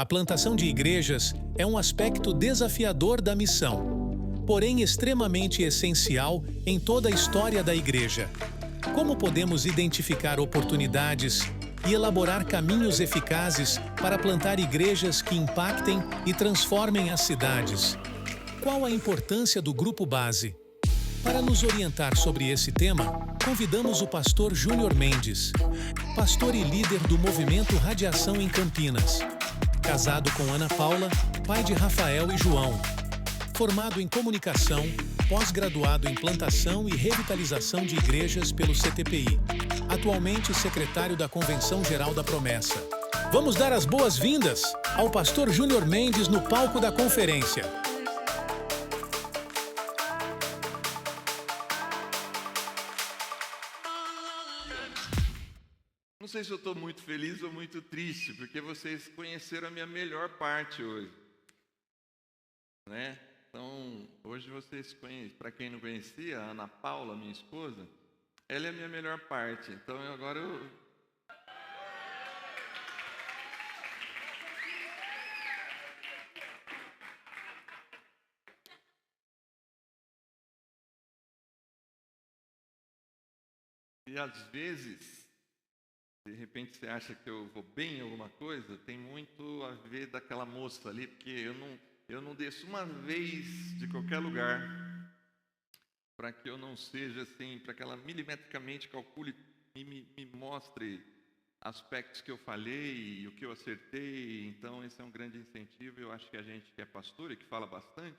A plantação de igrejas é um aspecto desafiador da missão, porém extremamente essencial em toda a história da igreja. Como podemos identificar oportunidades e elaborar caminhos eficazes para plantar igrejas que impactem e transformem as cidades? Qual a importância do grupo base? Para nos orientar sobre esse tema, convidamos o pastor Júnior Mendes, pastor e líder do movimento Radiação em Campinas. Casado com Ana Paula, pai de Rafael e João. Formado em comunicação, pós-graduado em plantação e revitalização de igrejas pelo CTPI. Atualmente secretário da Convenção Geral da Promessa. Vamos dar as boas-vindas ao pastor Júnior Mendes no palco da conferência. Não sei se eu estou muito feliz ou muito triste, porque vocês conheceram a minha melhor parte hoje, né? Então, hoje vocês conhecem, para quem não conhecia, a Ana Paula, minha esposa, ela é a minha melhor parte. Então, agora eu... E às vezes, de repente você acha que eu vou bem em alguma coisa, tem muito a ver daquela moça ali, porque eu não desço uma vez de qualquer lugar para que eu não seja assim, para que ela milimetricamente calcule e me mostre aspectos que eu falhei e o que eu acertei. Então esse é um grande incentivo. Eu acho que a gente que é pastor e que fala bastante,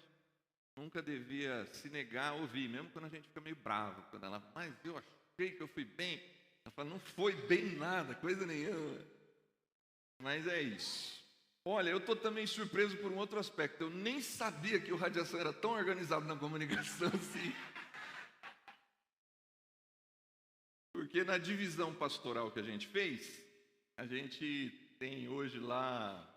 nunca devia se negar a ouvir, mesmo quando a gente fica meio bravo, quando ela, mas eu achei que eu fui bem. Ela fala, não foi bem nada, coisa nenhuma. Mas é isso. Olha, eu estou também surpreso por um outro aspecto. Eu nem sabia que o Radiação era tão organizado na comunicação assim. Porque na divisão pastoral que a gente fez, a gente tem hoje lá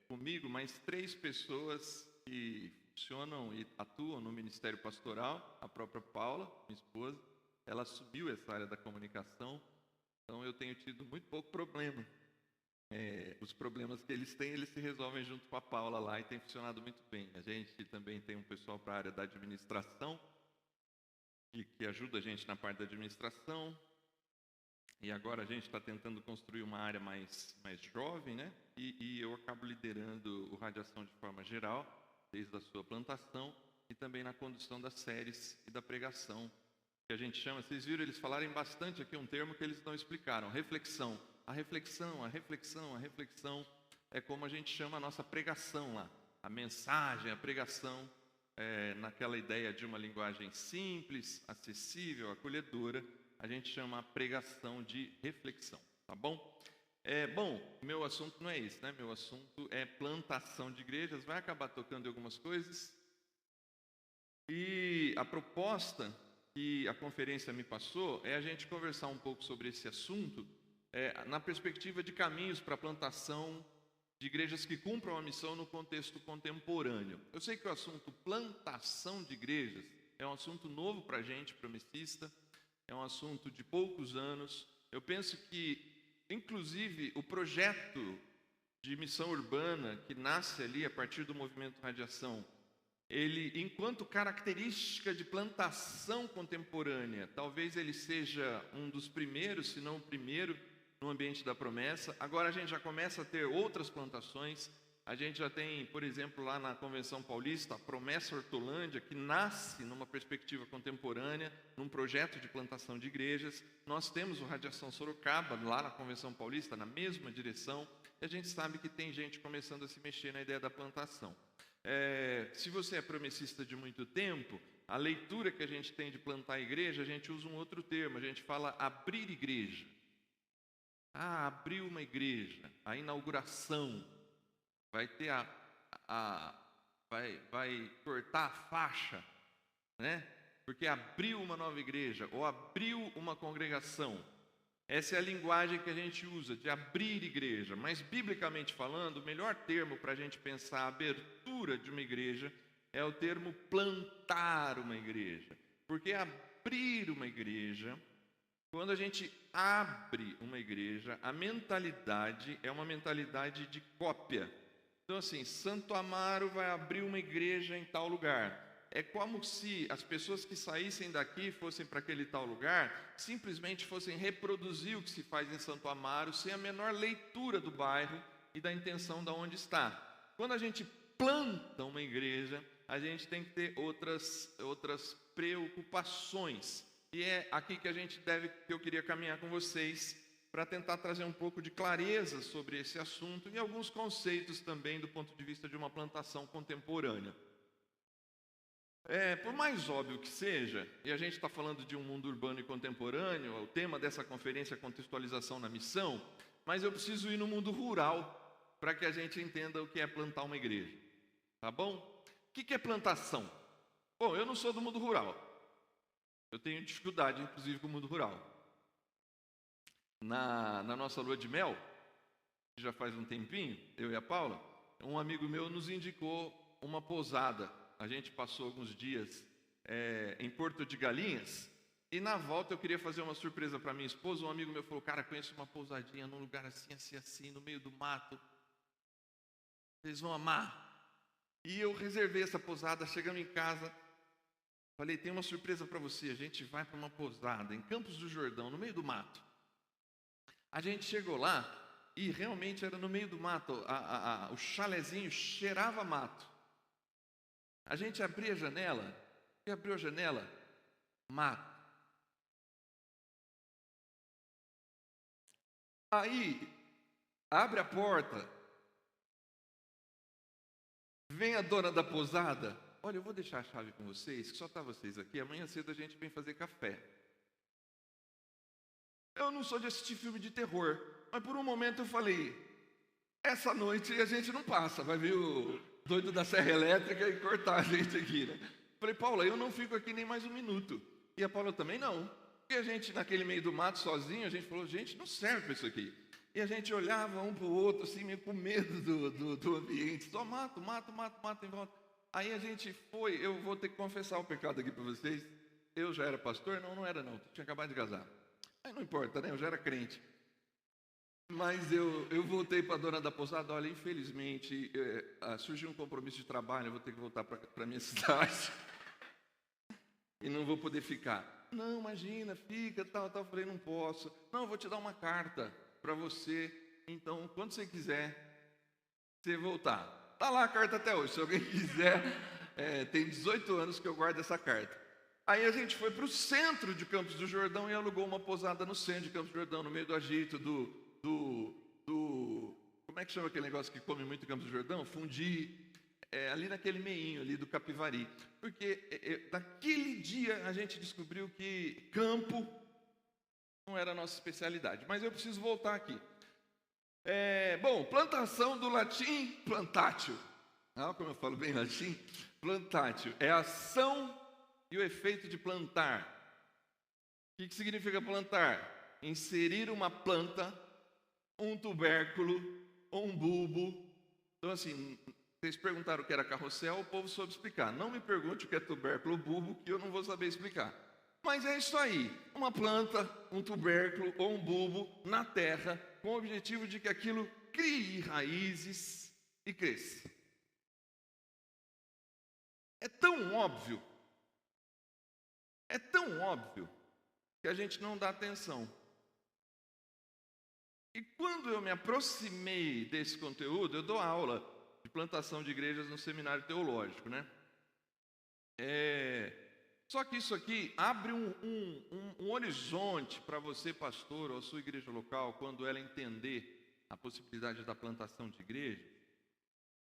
comigo mais 3 pessoas que funcionam e atuam no Ministério Pastoral. A própria Paula, minha esposa, ela assumiu essa área da comunicação. Então eu tenho tido muito pouco problema. Os problemas que eles têm, eles se resolvem junto com a Paula lá e tem funcionado muito bem. A gente também tem um pessoal para a área da administração, que ajuda a gente na parte da administração. E agora a gente está tentando construir uma área mais jovem, né? E eu acabo liderando o Radiação de forma geral, desde a sua plantação e também na condução das séries e da pregação, que a gente chama, vocês viram eles falarem bastante aqui um termo que eles não explicaram, reflexão. A reflexão é como a gente chama a nossa pregação lá. A mensagem, a pregação, naquela ideia de uma linguagem simples, acessível, acolhedora, a gente chama a pregação de reflexão, tá bom? Bom, meu assunto não é esse, né? Meu assunto é plantação de igrejas, vai acabar tocando em algumas coisas. E a proposta que a conferência me passou é a gente conversar um pouco sobre esse assunto, na perspectiva de caminhos para a plantação de igrejas que cumpram a missão no contexto contemporâneo. Eu sei que o assunto plantação de igrejas é um assunto novo para a gente, promessista, é um assunto de poucos anos. Eu penso que, inclusive, o projeto de missão urbana que nasce ali a partir do movimento Radiação, ele, enquanto característica de plantação contemporânea, talvez ele seja um dos primeiros, se não o primeiro, no ambiente da promessa. Agora a gente já começa a ter outras plantações. A gente já tem, por exemplo, lá na Convenção Paulista, a Promessa Hortolândia, que nasce numa perspectiva contemporânea, num projeto de plantação de igrejas. Nós temos o Radiação Sorocaba, lá na Convenção Paulista, na mesma direção. E a gente sabe que tem gente começando a se mexer na ideia da plantação. Se você é promessista de muito tempo, a leitura que a gente tem de plantar a igreja, a gente usa um outro termo, a gente fala abrir igreja. Abriu uma igreja, a inauguração, vai ter vai cortar a faixa, né? Porque abriu uma nova igreja, ou abriu uma congregação. Essa é a linguagem que a gente usa, de abrir igreja. Mas, biblicamente falando, o melhor termo para a gente pensar a abertura de uma igreja é o termo plantar uma igreja. Porque abrir uma igreja Quando a gente abre uma igreja, a mentalidade é uma mentalidade de cópia. Então, assim, Santo Amaro vai abrir uma igreja em tal lugar. É como se as pessoas que saíssem daqui fossem para aquele tal lugar, simplesmente fossem reproduzir o que se faz em Santo Amaro, sem a menor leitura do bairro e da intenção de onde está. Quando a gente planta uma igreja, a gente tem que ter outras preocupações. E é aqui que eu queria caminhar com vocês, para tentar trazer um pouco de clareza sobre esse assunto e alguns conceitos também do ponto de vista de uma plantação contemporânea. Por mais óbvio que seja, e a gente está falando de um mundo urbano e contemporâneo, o tema dessa conferência é contextualização na missão, mas eu preciso ir no mundo rural para que a gente entenda o que é plantar uma igreja, tá bom? O que é plantação? Bom, eu não sou do mundo rural, eu tenho dificuldade, inclusive, com o mundo rural. Na nossa lua de mel, que já faz um tempinho, eu e a Paula, um amigo meu nos indicou uma pousada. A gente passou alguns dias em Porto de Galinhas, e na volta eu queria fazer uma surpresa para minha esposa. Um amigo meu falou: cara, conheço uma pousadinha num lugar assim, assim, assim, no meio do mato. Vocês vão amar. E eu reservei essa pousada, chegamos em casa, falei: tem uma surpresa para você, a gente vai para uma pousada em Campos do Jordão, no meio do mato. A gente chegou lá e realmente era no meio do mato, o chalezinho cheirava mato. A gente abria a janela, e abriu a janela, mato. Aí, abre a porta, vem a dona da pousada: olha, eu vou deixar a chave com vocês, que só está vocês aqui, amanhã cedo a gente vem fazer café. Eu não sou de assistir filme de terror, mas por um momento eu falei: essa noite a gente não passa, vai vir o doido da serra elétrica e cortar a gente aqui, né? Falei: Paula, eu não fico aqui nem mais um minuto. E a Paula também não. E a gente, naquele meio do mato, sozinho, a gente falou: gente, não serve para isso aqui. E a gente olhava um para o outro, assim, meio com medo do ambiente. Só mato em volta. Aí a gente foi, eu vou ter que confessar o pecado aqui para vocês. Eu já era pastor? Não era não, tinha acabado de casar. Aí não importa, né? Eu já era crente. Mas eu voltei para a dona da pousada: olha, infelizmente, surgiu um compromisso de trabalho, eu vou ter que voltar para a minha cidade. E não vou poder ficar. Não, imagina, fica, tal. Eu falei: não posso. Não, eu vou te dar uma carta para você. Então, quando você quiser, você voltar. Está lá a carta até hoje, se alguém quiser. Tem 18 anos que eu guardo essa carta. Aí a gente foi para o centro de Campos do Jordão e alugou uma pousada no centro de Campos do Jordão, no meio do agito como é que chama aquele negócio que come muito em Campos do Jordão? Fundi, ali naquele meinho ali do Capivari. Porque naquele dia a gente descobriu que campo não era a nossa especialidade. Mas eu preciso voltar aqui. Bom, plantação do latim plantatio. Como eu falo bem latim, plantatio é a ação e o efeito de plantar. O que significa plantar? Inserir uma planta, um tubérculo ou um bulbo. Então, assim, vocês perguntaram o que era carrossel, o povo soube explicar. Não me pergunte o que é tubérculo ou bulbo, que eu não vou saber explicar. Mas é isso aí, uma planta, um tubérculo ou um bulbo na terra, com o objetivo de que aquilo crie raízes e cresça. É tão óbvio que a gente não dá atenção. E quando eu me aproximei desse conteúdo, eu dou aula de plantação de igrejas no seminário teológico, né? Só que isso aqui abre um horizonte para você, pastor, ou a sua igreja local, quando ela entender a possibilidade da plantação de igreja,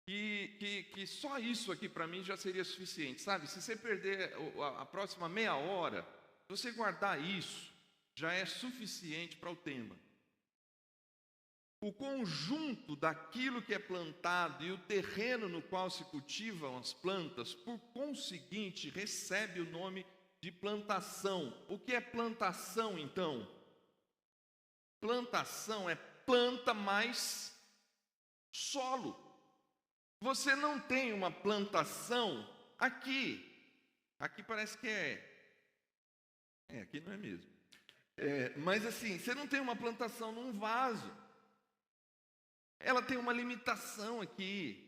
que só isso aqui para mim já seria suficiente, sabe? Se você perder a próxima meia hora, se você guardar isso, já é suficiente para o tema. O conjunto daquilo que é plantado e o terreno no qual se cultivam as plantas, por conseguinte, recebe o nome de plantação. O que é plantação, então? Plantação é planta mais solo. Você não tem uma plantação aqui. Aqui parece que aqui não é mesmo. Mas assim, você não tem uma plantação num vaso. Ela tem uma limitação aqui.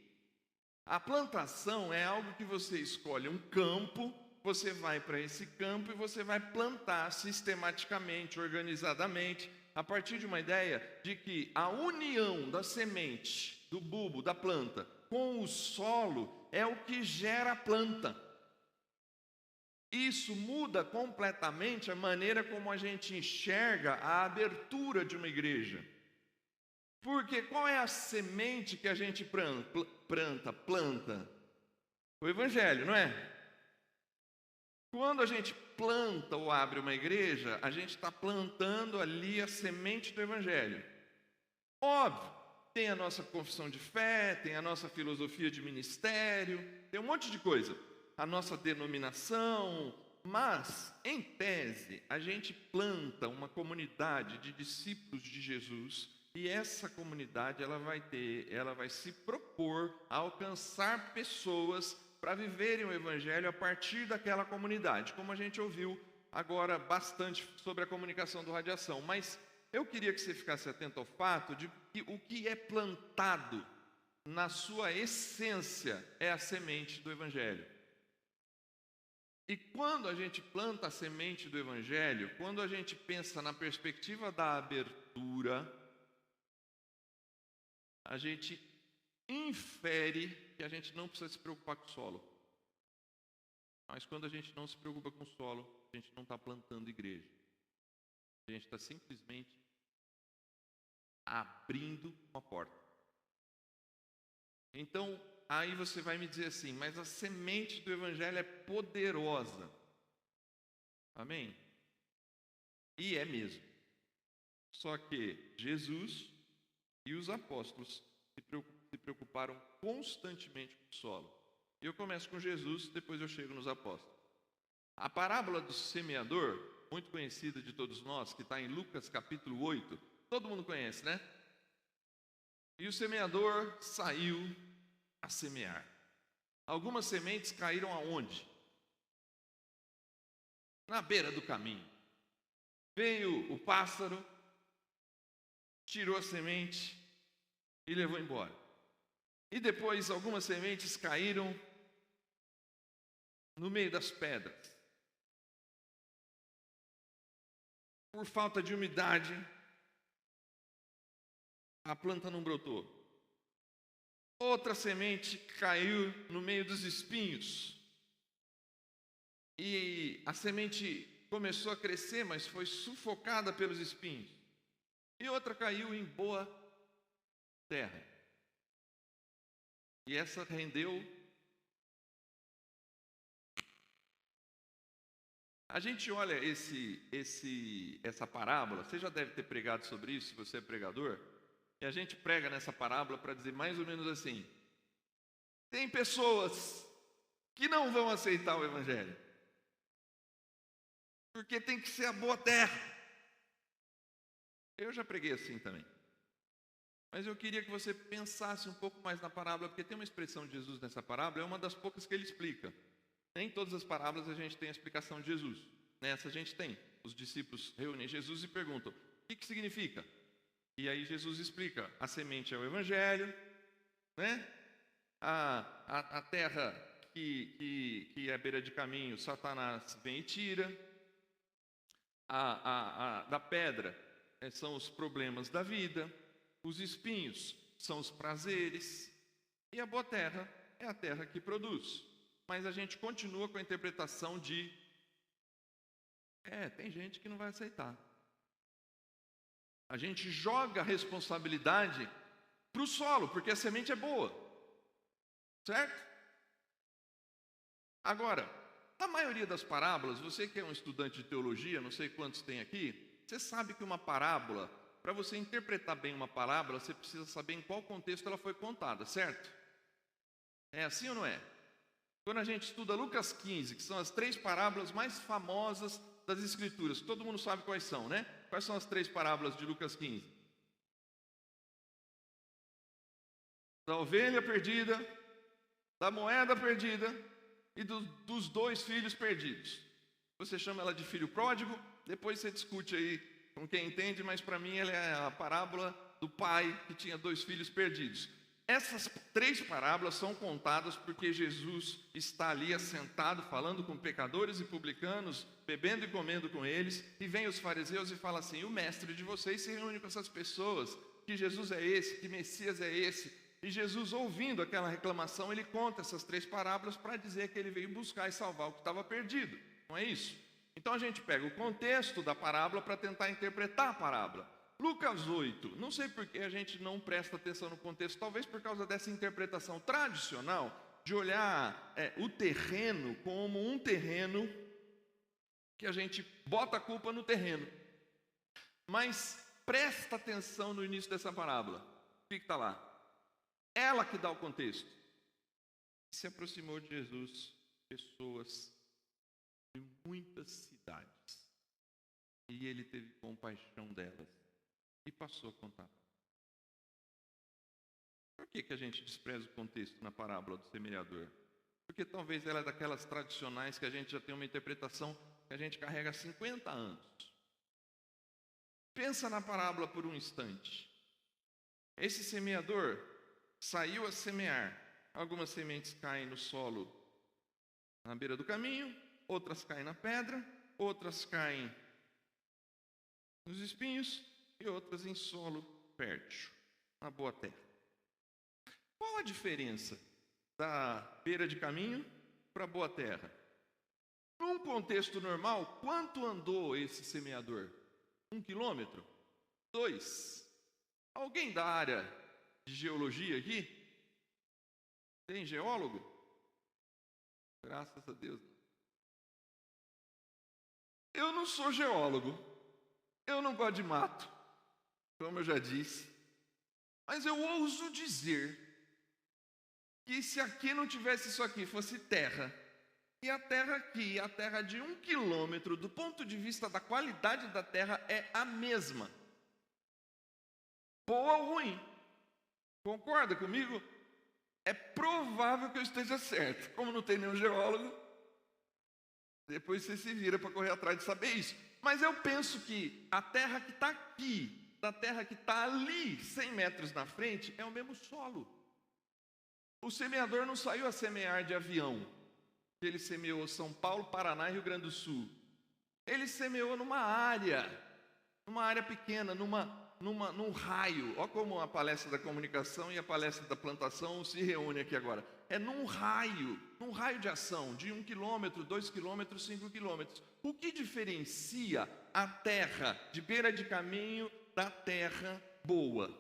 A plantação é algo que você escolhe um campo, você vai para esse campo e você vai plantar sistematicamente, organizadamente, a partir de uma ideia de que a união da semente, do bulbo, da planta, com o solo é o que gera a planta. Isso muda completamente a maneira como a gente enxerga a abertura de uma igreja. Porque qual é a semente que a gente planta? O Evangelho, não é? Quando a gente planta ou abre uma igreja, a gente está plantando ali a semente do Evangelho. Óbvio, tem a nossa confissão de fé, tem a nossa filosofia de ministério, tem um monte de coisa. A nossa denominação, mas, em tese, a gente planta uma comunidade de discípulos de Jesus. E essa comunidade ela vai se propor a alcançar pessoas para viverem o Evangelho a partir daquela comunidade, como a gente ouviu agora bastante sobre a comunicação do Radiação. Mas eu queria que você ficasse atento ao fato de que o que é plantado na sua essência é a semente do Evangelho. E quando a gente planta a semente do Evangelho, quando a gente pensa na perspectiva da abertura, a gente infere que a gente não precisa se preocupar com o solo. Mas quando a gente não se preocupa com o solo, a gente não está plantando igreja. A gente está simplesmente abrindo uma porta. Então, aí você vai me dizer assim, mas a semente do Evangelho é poderosa. Amém? E é mesmo. Só que Jesus e os apóstolos se preocuparam constantemente com o solo. E eu começo com Jesus, depois eu chego nos apóstolos. A parábola do semeador, muito conhecida de todos nós, que está em Lucas capítulo 8, todo mundo conhece, né? E o semeador saiu a semear. Algumas sementes caíram aonde? Na beira do caminho. Veio o pássaro, tirou a semente e levou embora. E depois algumas sementes caíram no meio das pedras. Por falta de umidade, a planta não brotou. Outra semente caiu no meio dos espinhos. E a semente começou a crescer, mas foi sufocada pelos espinhos. E outra caiu em boa terra. E essa rendeu. A gente olha essa parábola, você já deve ter pregado sobre isso, se você é pregador, e a gente prega nessa parábola para dizer mais ou menos assim: tem pessoas que não vão aceitar o Evangelho, porque tem que ser a boa terra. Eu já preguei assim também. Mas eu queria que você pensasse um pouco mais na parábola, porque tem uma expressão de Jesus nessa parábola, é uma das poucas que ele explica. Nem todas as parábolas a gente tem a explicação de Jesus. Nessa a gente tem. Os discípulos reúnem Jesus e perguntam: o que significa? E aí Jesus explica: a semente é o Evangelho, né? A terra que é beira de caminho, Satanás vem e tira. Da pedra são os problemas da vida. Os espinhos são os prazeres. E a boa terra é a terra que produz. Mas a gente continua com a interpretação de: tem gente que não vai aceitar. A gente joga a responsabilidade para o solo, porque a semente é boa. Certo? Agora, a maioria das parábolas, você que é um estudante de teologia, não sei quantos tem aqui, você sabe que uma parábola, para você interpretar bem uma parábola, você precisa saber em qual contexto ela foi contada, certo? É assim ou não é? Quando a gente estuda Lucas 15, que são as 3 parábolas mais famosas das Escrituras, todo mundo sabe quais são, né? Quais são as 3 parábolas de Lucas 15? Da ovelha perdida, da moeda perdida e dos 2 filhos perdidos. Você chama ela de filho pródigo Depois você discute aí com quem entende, mas para mim ela é a parábola do pai que tinha 2 filhos perdidos. Essas 3 parábolas são contadas porque Jesus está ali assentado, falando com pecadores e publicanos, bebendo e comendo com eles, e vem os fariseus e fala assim: o mestre de vocês se reúne com essas pessoas, que Jesus é esse, que Messias é esse. E Jesus, ouvindo aquela reclamação, ele conta essas 3 parábolas para dizer que ele veio buscar e salvar o que estava perdido. Não é isso? Então a gente pega o contexto da parábola para tentar interpretar a parábola. Lucas 8, não sei por que a gente não presta atenção no contexto, talvez por causa dessa interpretação tradicional de olhar o terreno como um terreno que a gente bota a culpa no terreno. Mas presta atenção no início dessa parábola. O que está lá? Ela que dá o contexto. Se aproximou de Jesus pessoas de muitas cidades, e ele teve compaixão delas e passou a contar. Por que a gente despreza o contexto na parábola do semeador? Porque talvez ela é daquelas tradicionais que a gente já tem uma interpretação que a gente carrega há 50 anos. Pensa na parábola por um instante. Esse semeador saiu a semear. Algumas sementes caem no solo na beira do caminho, outras caem na pedra, outras caem nos espinhos e outras em solo fértil, na boa terra. Qual a diferença da beira de caminho para a boa terra? Num contexto normal, quanto andou esse semeador? 1 quilômetro? 2? Alguém da área de geologia aqui? Tem geólogo? Graças a Deus. Eu não sou geólogo. Eu não gosto de mato, como eu já disse. Mas eu ouso dizer que se aqui não tivesse isso aqui, fosse terra, e a terra aqui, a terra de 1 quilômetro, do ponto de vista da qualidade da terra, é a mesma. Boa ou ruim? Concorda comigo? É provável que eu esteja certo. Como não tem nenhum geólogo, depois você se vira para correr atrás de saber isso. Mas eu penso que a terra que está aqui, da terra que está ali, 100 metros na frente, é o mesmo solo. O semeador não saiu a semear de avião. Ele semeou São Paulo, Paraná e Rio Grande do Sul. Ele semeou numa área pequena, num raio. Olha como a palestra da comunicação e a palestra da plantação se reúnem aqui agora. É num raio de ação, de 1 quilômetro, 2 quilômetros, 5 quilômetros. O que diferencia a terra de beira de caminho da terra boa?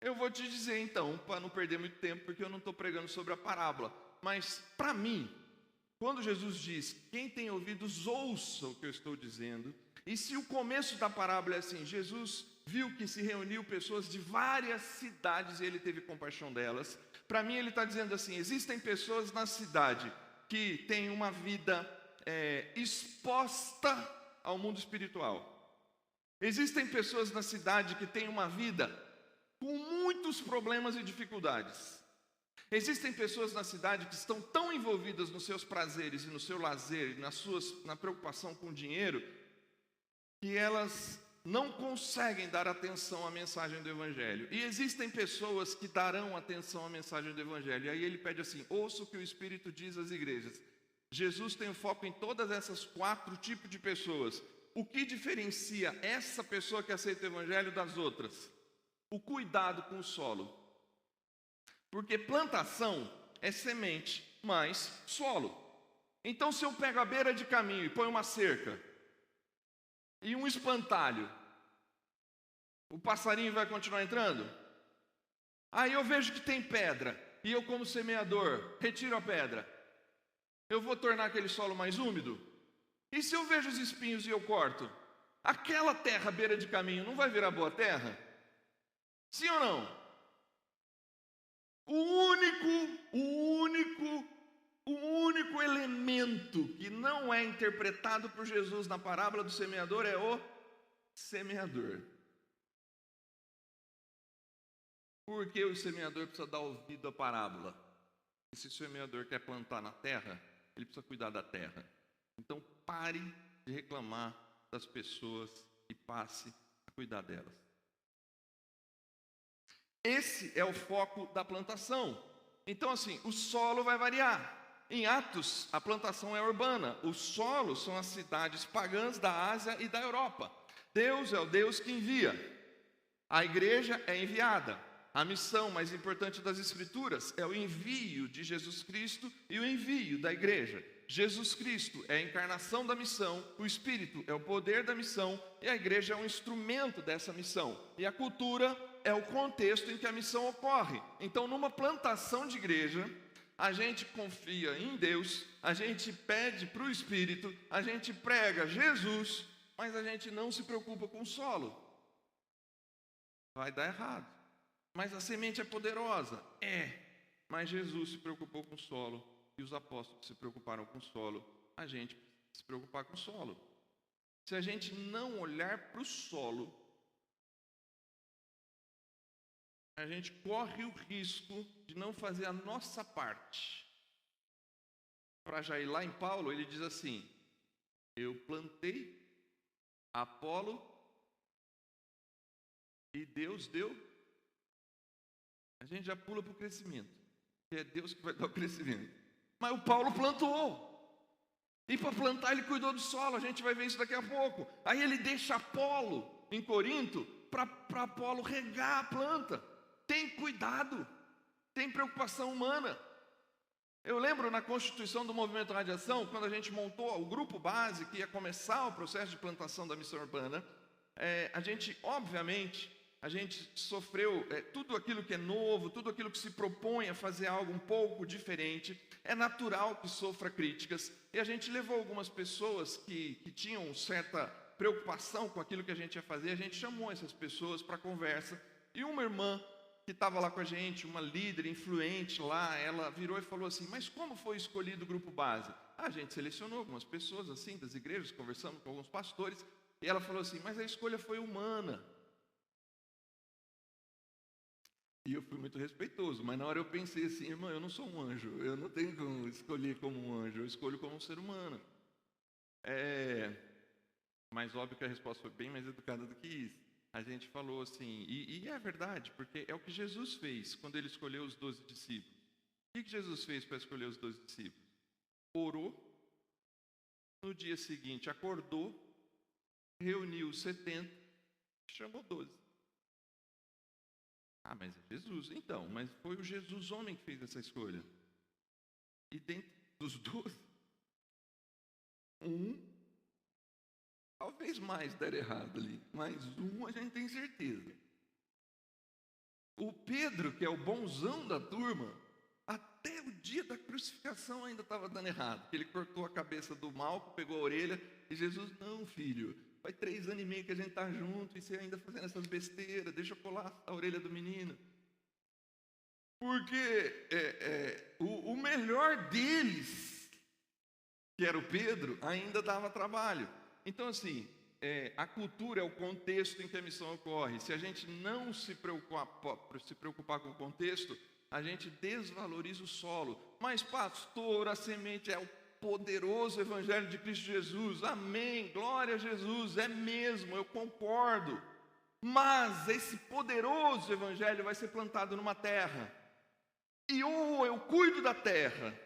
Eu vou te dizer então, para não perder muito tempo, porque eu não estou pregando sobre a parábola. Mas, para mim, quando Jesus diz, quem tem ouvidos, ouça o que eu estou dizendo. E se o começo da parábola é assim, Jesus viu que se reuniu pessoas de várias cidades e ele teve compaixão delas. Para mim, ele está dizendo assim, existem pessoas na cidade que têm uma vida exposta ao mundo espiritual. Existem pessoas na cidade que têm uma vida com muitos problemas e dificuldades. Existem pessoas na cidade que estão tão envolvidas nos seus prazeres e no seu lazer, na preocupação com o dinheiro, que elas não conseguem dar atenção à mensagem do Evangelho. E existem pessoas que darão atenção à mensagem do Evangelho. E aí ele pede assim, ouça o que o Espírito diz às igrejas. Jesus tem o foco em todas essas 4 tipos de pessoas. O que diferencia essa pessoa que aceita o Evangelho das outras? O cuidado com o solo. Porque plantação é semente mais solo. Então se eu pego a beira de caminho e ponho uma cerca e um espantalho, o passarinho vai continuar entrando? Aí eu vejo que tem pedra e eu, como semeador, retiro a pedra. Eu vou tornar aquele solo mais úmido? E se eu vejo os espinhos e eu corto? Aquela terra à beira de caminho não vai virar boa terra? Sim ou não? O único elemento que não é interpretado por Jesus na parábola do semeador é o semeador. Porque o semeador precisa dar ouvido à parábola. E se o semeador quer plantar na terra, ele precisa cuidar da terra. Então pare de reclamar das pessoas e passe a cuidar delas. Esse é o foco da plantação. Então, assim, o solo vai variar. Em Atos, a plantação é urbana. O solo são as cidades pagãs da Ásia e da Europa. Deus é o Deus que envia. A igreja é enviada. A missão mais importante das Escrituras é o envio de Jesus Cristo e o envio da igreja. Jesus Cristo é a encarnação da missão, o Espírito é o poder da missão e a igreja é um instrumento dessa missão. E a cultura é o contexto em que a missão ocorre. Então, numa plantação de igreja, a gente confia em Deus, a gente pede para o Espírito, a gente prega Jesus, mas a gente não se preocupa com o solo. Vai dar errado. Mas a semente é poderosa? É. Mas Jesus se preocupou com o solo e os apóstolos se preocuparam com o solo. A gente precisa se preocupar com o solo. Se a gente não olhar para o solo, a gente corre o risco de não fazer a nossa parte. Para já ir lá em Paulo, ele diz assim: eu plantei, Apolo, e Deus deu. A gente já pula para o crescimento, que é Deus que vai dar o crescimento. Mas o Paulo plantou. E para plantar ele cuidou do solo, a gente vai ver isso daqui a pouco. Aí ele deixa Apolo em Corinto para Apolo regar a planta. Tem cuidado, tem preocupação humana. Eu lembro na constituição do Movimento Radiação, quando a gente montou o grupo base que ia começar o processo de plantação da missão urbana, a gente, obviamente, a gente sofreu tudo aquilo que é novo, tudo aquilo que se propõe a fazer algo um pouco diferente. É natural que sofra críticas. E a gente levou algumas pessoas que tinham certa preocupação com aquilo que a gente ia fazer. A gente chamou essas pessoas para conversa. E uma irmã que estava lá com a gente, uma líder influente lá, ela virou e falou assim: mas como foi escolhido o grupo base? A gente selecionou algumas pessoas assim das igrejas, conversamos com alguns pastores. E ela falou assim: mas a escolha foi humana. E eu fui muito respeitoso, mas na hora eu pensei assim: irmã, eu não sou um anjo, eu não tenho como escolher como um anjo, eu escolho como um ser humano. Mas óbvio que a resposta foi bem mais educada do que isso. A gente falou assim, e é verdade, porque é o que Jesus fez quando ele escolheu os 12 discípulos. O que Jesus fez para escolher os 12 discípulos? Orou, no dia seguinte acordou, reuniu os 70, chamou 12. Ah, mas é Jesus. Então, mas foi o Jesus homem que fez essa escolha. E dentro dos 12, talvez mais der errado ali, mas a gente tem certeza. O Pedro, que é o bonzão da turma, até o dia da crucificação ainda estava dando errado. Ele cortou a cabeça do Malco, pegou a orelha, e Jesus: não, filho, faz 3 anos e meio que a gente está junto, e você ainda fazendo essas besteiras, deixa eu colar a orelha do menino. Porque o melhor deles, que era o Pedro, ainda dava trabalho. Então, assim, a cultura é o contexto em que a missão ocorre. Se a gente não se preocupar com o contexto, a gente desvaloriza o solo. Mas, pastor, a semente é o poderoso Evangelho de Cristo Jesus. Amém, glória a Jesus, é mesmo, eu concordo. Mas esse poderoso Evangelho vai ser plantado numa terra. E ou eu cuido da terra,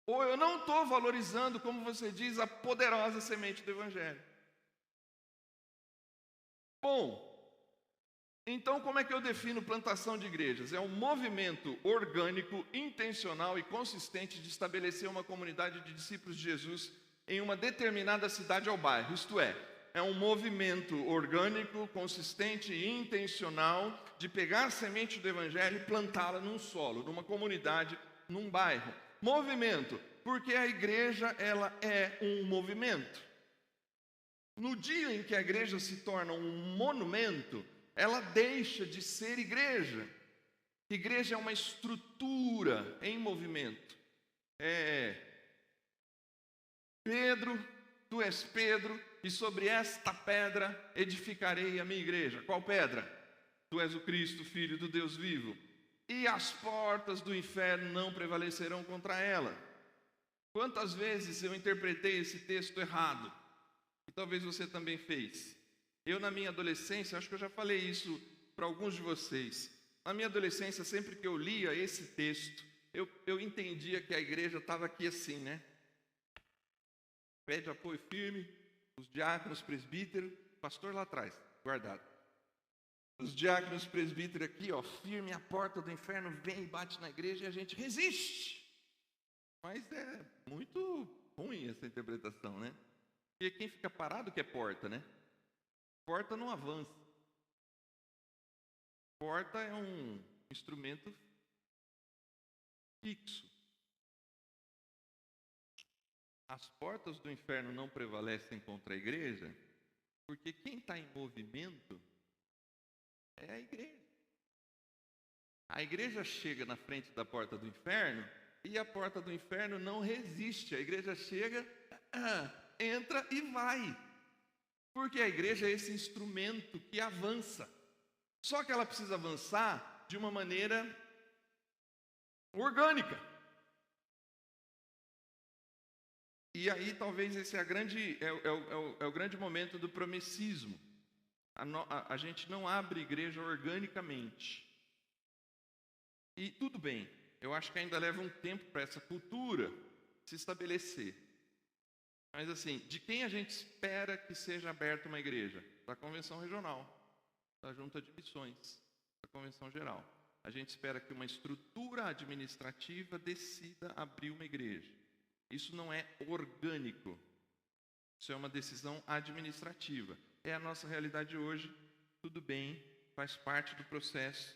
ou eu não estou valorizando, como você diz, a poderosa semente do Evangelho. Bom, então como é que eu defino plantação de igrejas? É um movimento orgânico, intencional e consistente de estabelecer uma comunidade de discípulos de Jesus em uma determinada cidade ou bairro. Isto é um movimento orgânico, consistente e intencional de pegar a semente do Evangelho e plantá-la num solo, numa comunidade, num bairro. Movimento, porque a igreja ela é um movimento. No dia em que a igreja se torna um monumento, ela deixa de ser igreja. Igreja é uma estrutura em movimento. Pedro, tu és Pedro, e sobre esta pedra edificarei a minha igreja. Qual pedra? Tu és o Cristo, Filho do Deus vivo. E as portas do inferno não prevalecerão contra ela. Quantas vezes eu interpretei esse texto errado? E talvez você também fez. Eu, na minha adolescência, acho que eu já falei isso para alguns de vocês. Na minha adolescência, sempre que eu lia esse texto, eu entendia que a igreja estava aqui assim, né? Pé de apoio firme, os diáconos, presbíteros, pastor lá atrás, guardado. Os diáconos, presbíteros aqui, ó, firme, a porta do inferno vem e bate na igreja e a gente resiste. Mas é muito ruim essa interpretação, né? Porque quem fica parado que é porta, né? Porta não avança. Porta é um instrumento fixo. As portas do inferno não prevalecem contra a igreja, porque quem está em movimento é a igreja. A igreja chega na frente da porta do inferno e a porta do inferno não resiste. A igreja chega, entra e vai. Porque a igreja é esse instrumento que avança. Só que ela precisa avançar de uma maneira orgânica. E aí talvez esse é o grande momento do promessismo. A gente não abre igreja organicamente. E tudo bem, eu acho que ainda leva um tempo para essa cultura se estabelecer. Mas assim, de quem a gente espera que seja aberta uma igreja? Da convenção regional, da junta de missões, da convenção geral. A gente espera que uma estrutura administrativa decida abrir uma igreja. Isso não é orgânico. Isso é uma decisão administrativa. É a nossa realidade hoje. Tudo bem, faz parte do processo.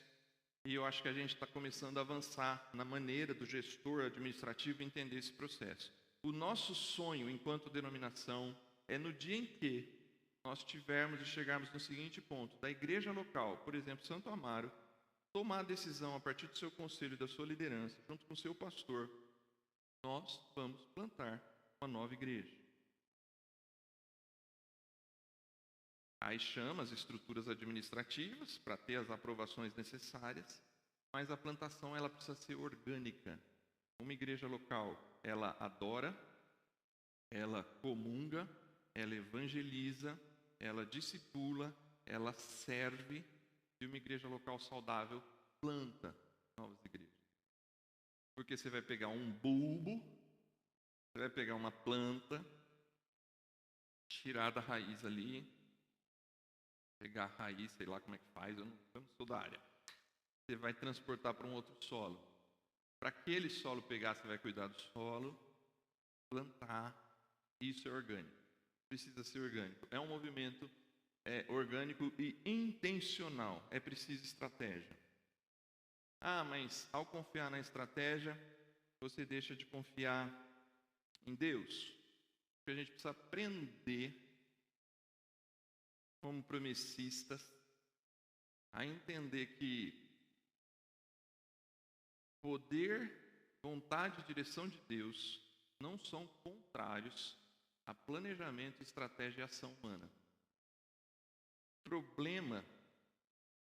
E eu acho que a gente está começando a avançar na maneira do gestor administrativo entender esse processo. O nosso sonho enquanto denominação é no dia em que nós tivermos e chegarmos no seguinte ponto, da igreja local, por exemplo, Santo Amaro, tomar a decisão a partir do seu conselho e da sua liderança, junto com o seu pastor, nós vamos plantar uma nova igreja. Aí chama as estruturas administrativas para ter as aprovações necessárias, mas a plantação ela precisa ser orgânica. Uma igreja local, ela adora, ela comunga, ela evangeliza, ela discipula, ela serve, e uma igreja local saudável planta novas igrejas. Porque você vai pegar um bulbo, você vai pegar uma planta, tirar da raiz ali, pegar a raiz, sei lá como é que faz, eu não sou da área. Você vai transportar para um outro solo. Para aquele solo pegar, você vai cuidar do solo, plantar, isso é orgânico. Precisa ser orgânico. É um movimento orgânico e intencional. É preciso estratégia. Ah, mas ao confiar na estratégia, você deixa de confiar em Deus. Porque a gente precisa aprender, como promessistas, a entender que poder, vontade e direção de Deus não são contrários a planejamento, estratégia e ação humana. O problema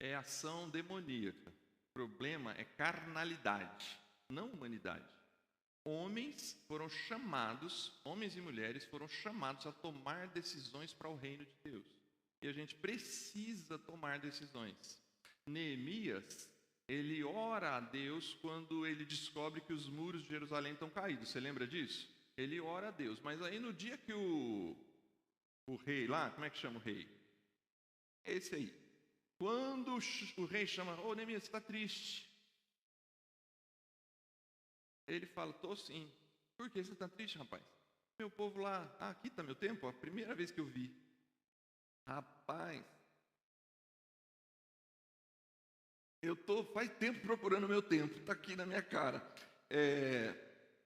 é ação demoníaca. O problema é carnalidade, não humanidade. Homens e mulheres foram chamados a tomar decisões para o reino de Deus. E a gente precisa tomar decisões. Neemias, ele ora a Deus quando ele descobre que os muros de Jerusalém estão caídos. Você lembra disso? Ele ora a Deus. Mas aí no dia que o rei lá, como é que chama o rei? Esse aí. Quando o rei chama, Neemias, você está triste. Ele fala, estou sim. Por que você está triste, rapaz? Meu povo lá, aqui está meu tempo, a primeira vez que eu vi. Rapaz, eu estou faz tempo procurando o meu tempo, está aqui na minha cara.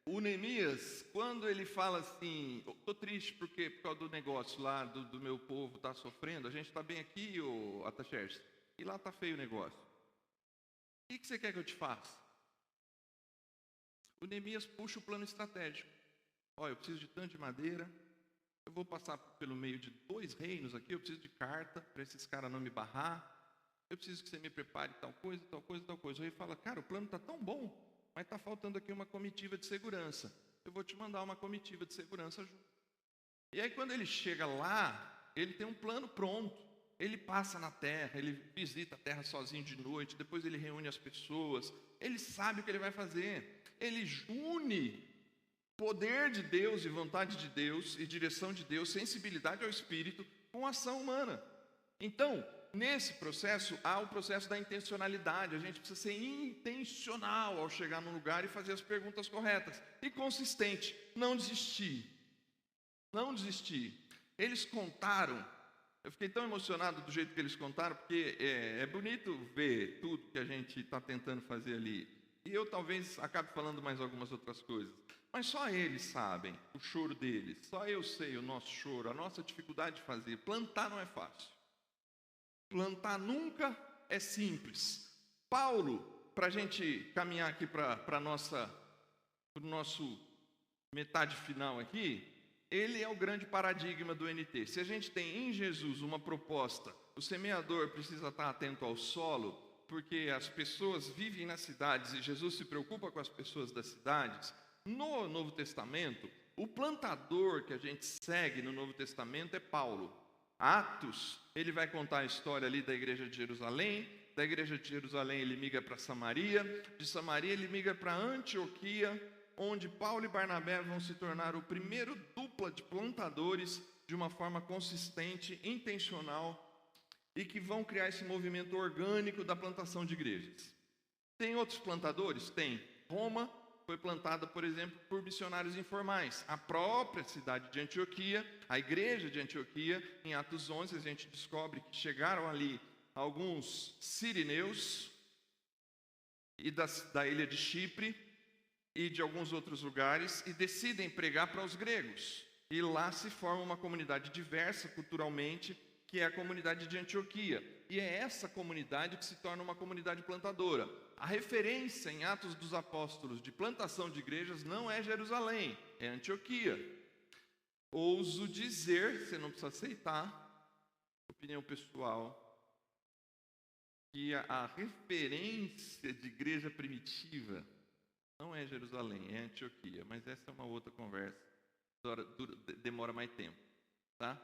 O Neemias, quando ele fala assim, estou triste porque por causa do negócio lá, do meu povo está sofrendo, a gente está bem aqui, Ataxerxes, e lá está feio o negócio. O que você quer que eu te faça? O Neemias puxa o plano estratégico. Olha, eu preciso de tanto de madeira, eu vou passar pelo meio de 2 reinos aqui, eu preciso de carta para esses caras não me barrar, eu preciso que você me prepare tal coisa, tal coisa, tal coisa. O rei fala, cara, o plano está tão bom, mas está faltando aqui uma comitiva de segurança. Eu vou te mandar uma comitiva de segurança junto. E aí quando ele chega lá, ele tem um plano pronto. Ele passa na terra, ele visita a terra sozinho de noite, depois ele reúne as pessoas, ele sabe o que ele vai fazer. Ele une poder de Deus e vontade de Deus e direção de Deus, sensibilidade ao Espírito, com ação humana. Então, nesse processo, há o processo da intencionalidade. A gente precisa ser intencional ao chegar num lugar e fazer as perguntas corretas. E consistente, não desistir. Não desistir. Eles contaram, eu fiquei tão emocionado do jeito que eles contaram, porque é bonito ver tudo que a gente está tentando fazer ali. E eu talvez acabe falando mais algumas outras coisas. Mas só eles sabem o choro deles. Só eu sei o nosso choro, a nossa dificuldade de fazer. Plantar não é fácil. Plantar nunca é simples. Paulo, para a gente caminhar aqui para o nosso metade final aqui, ele é o grande paradigma do NT. Se a gente tem em Jesus uma proposta, o semeador precisa estar atento ao solo, porque as pessoas vivem nas cidades e Jesus se preocupa com as pessoas das cidades. No Novo Testamento, o plantador que a gente segue no Novo Testamento é Paulo. Atos, ele vai contar a história ali da igreja de Jerusalém. Da igreja de Jerusalém ele migra para Samaria. De Samaria ele migra para Antioquia, onde Paulo e Barnabé vão se tornar o primeiro dupla de plantadores de uma forma consistente, intencional, e que vão criar esse movimento orgânico da plantação de igrejas. Tem outros plantadores? Tem. Roma foi plantada, por exemplo, por missionários informais. A própria cidade de Antioquia, a igreja de Antioquia, em Atos 11, a gente descobre que chegaram ali alguns sirineus e da ilha de Chipre e de alguns outros lugares e decidem pregar para os gregos. E lá se forma uma comunidade diversa culturalmente, que é a comunidade de Antioquia. E é essa comunidade que se torna uma comunidade plantadora. A referência em Atos dos Apóstolos de plantação de igrejas não é Jerusalém, é Antioquia. Ouso dizer, você não precisa aceitar, opinião pessoal, que a referência de igreja primitiva não é Jerusalém, é Antioquia. Mas essa é uma outra conversa, demora mais tempo, tá?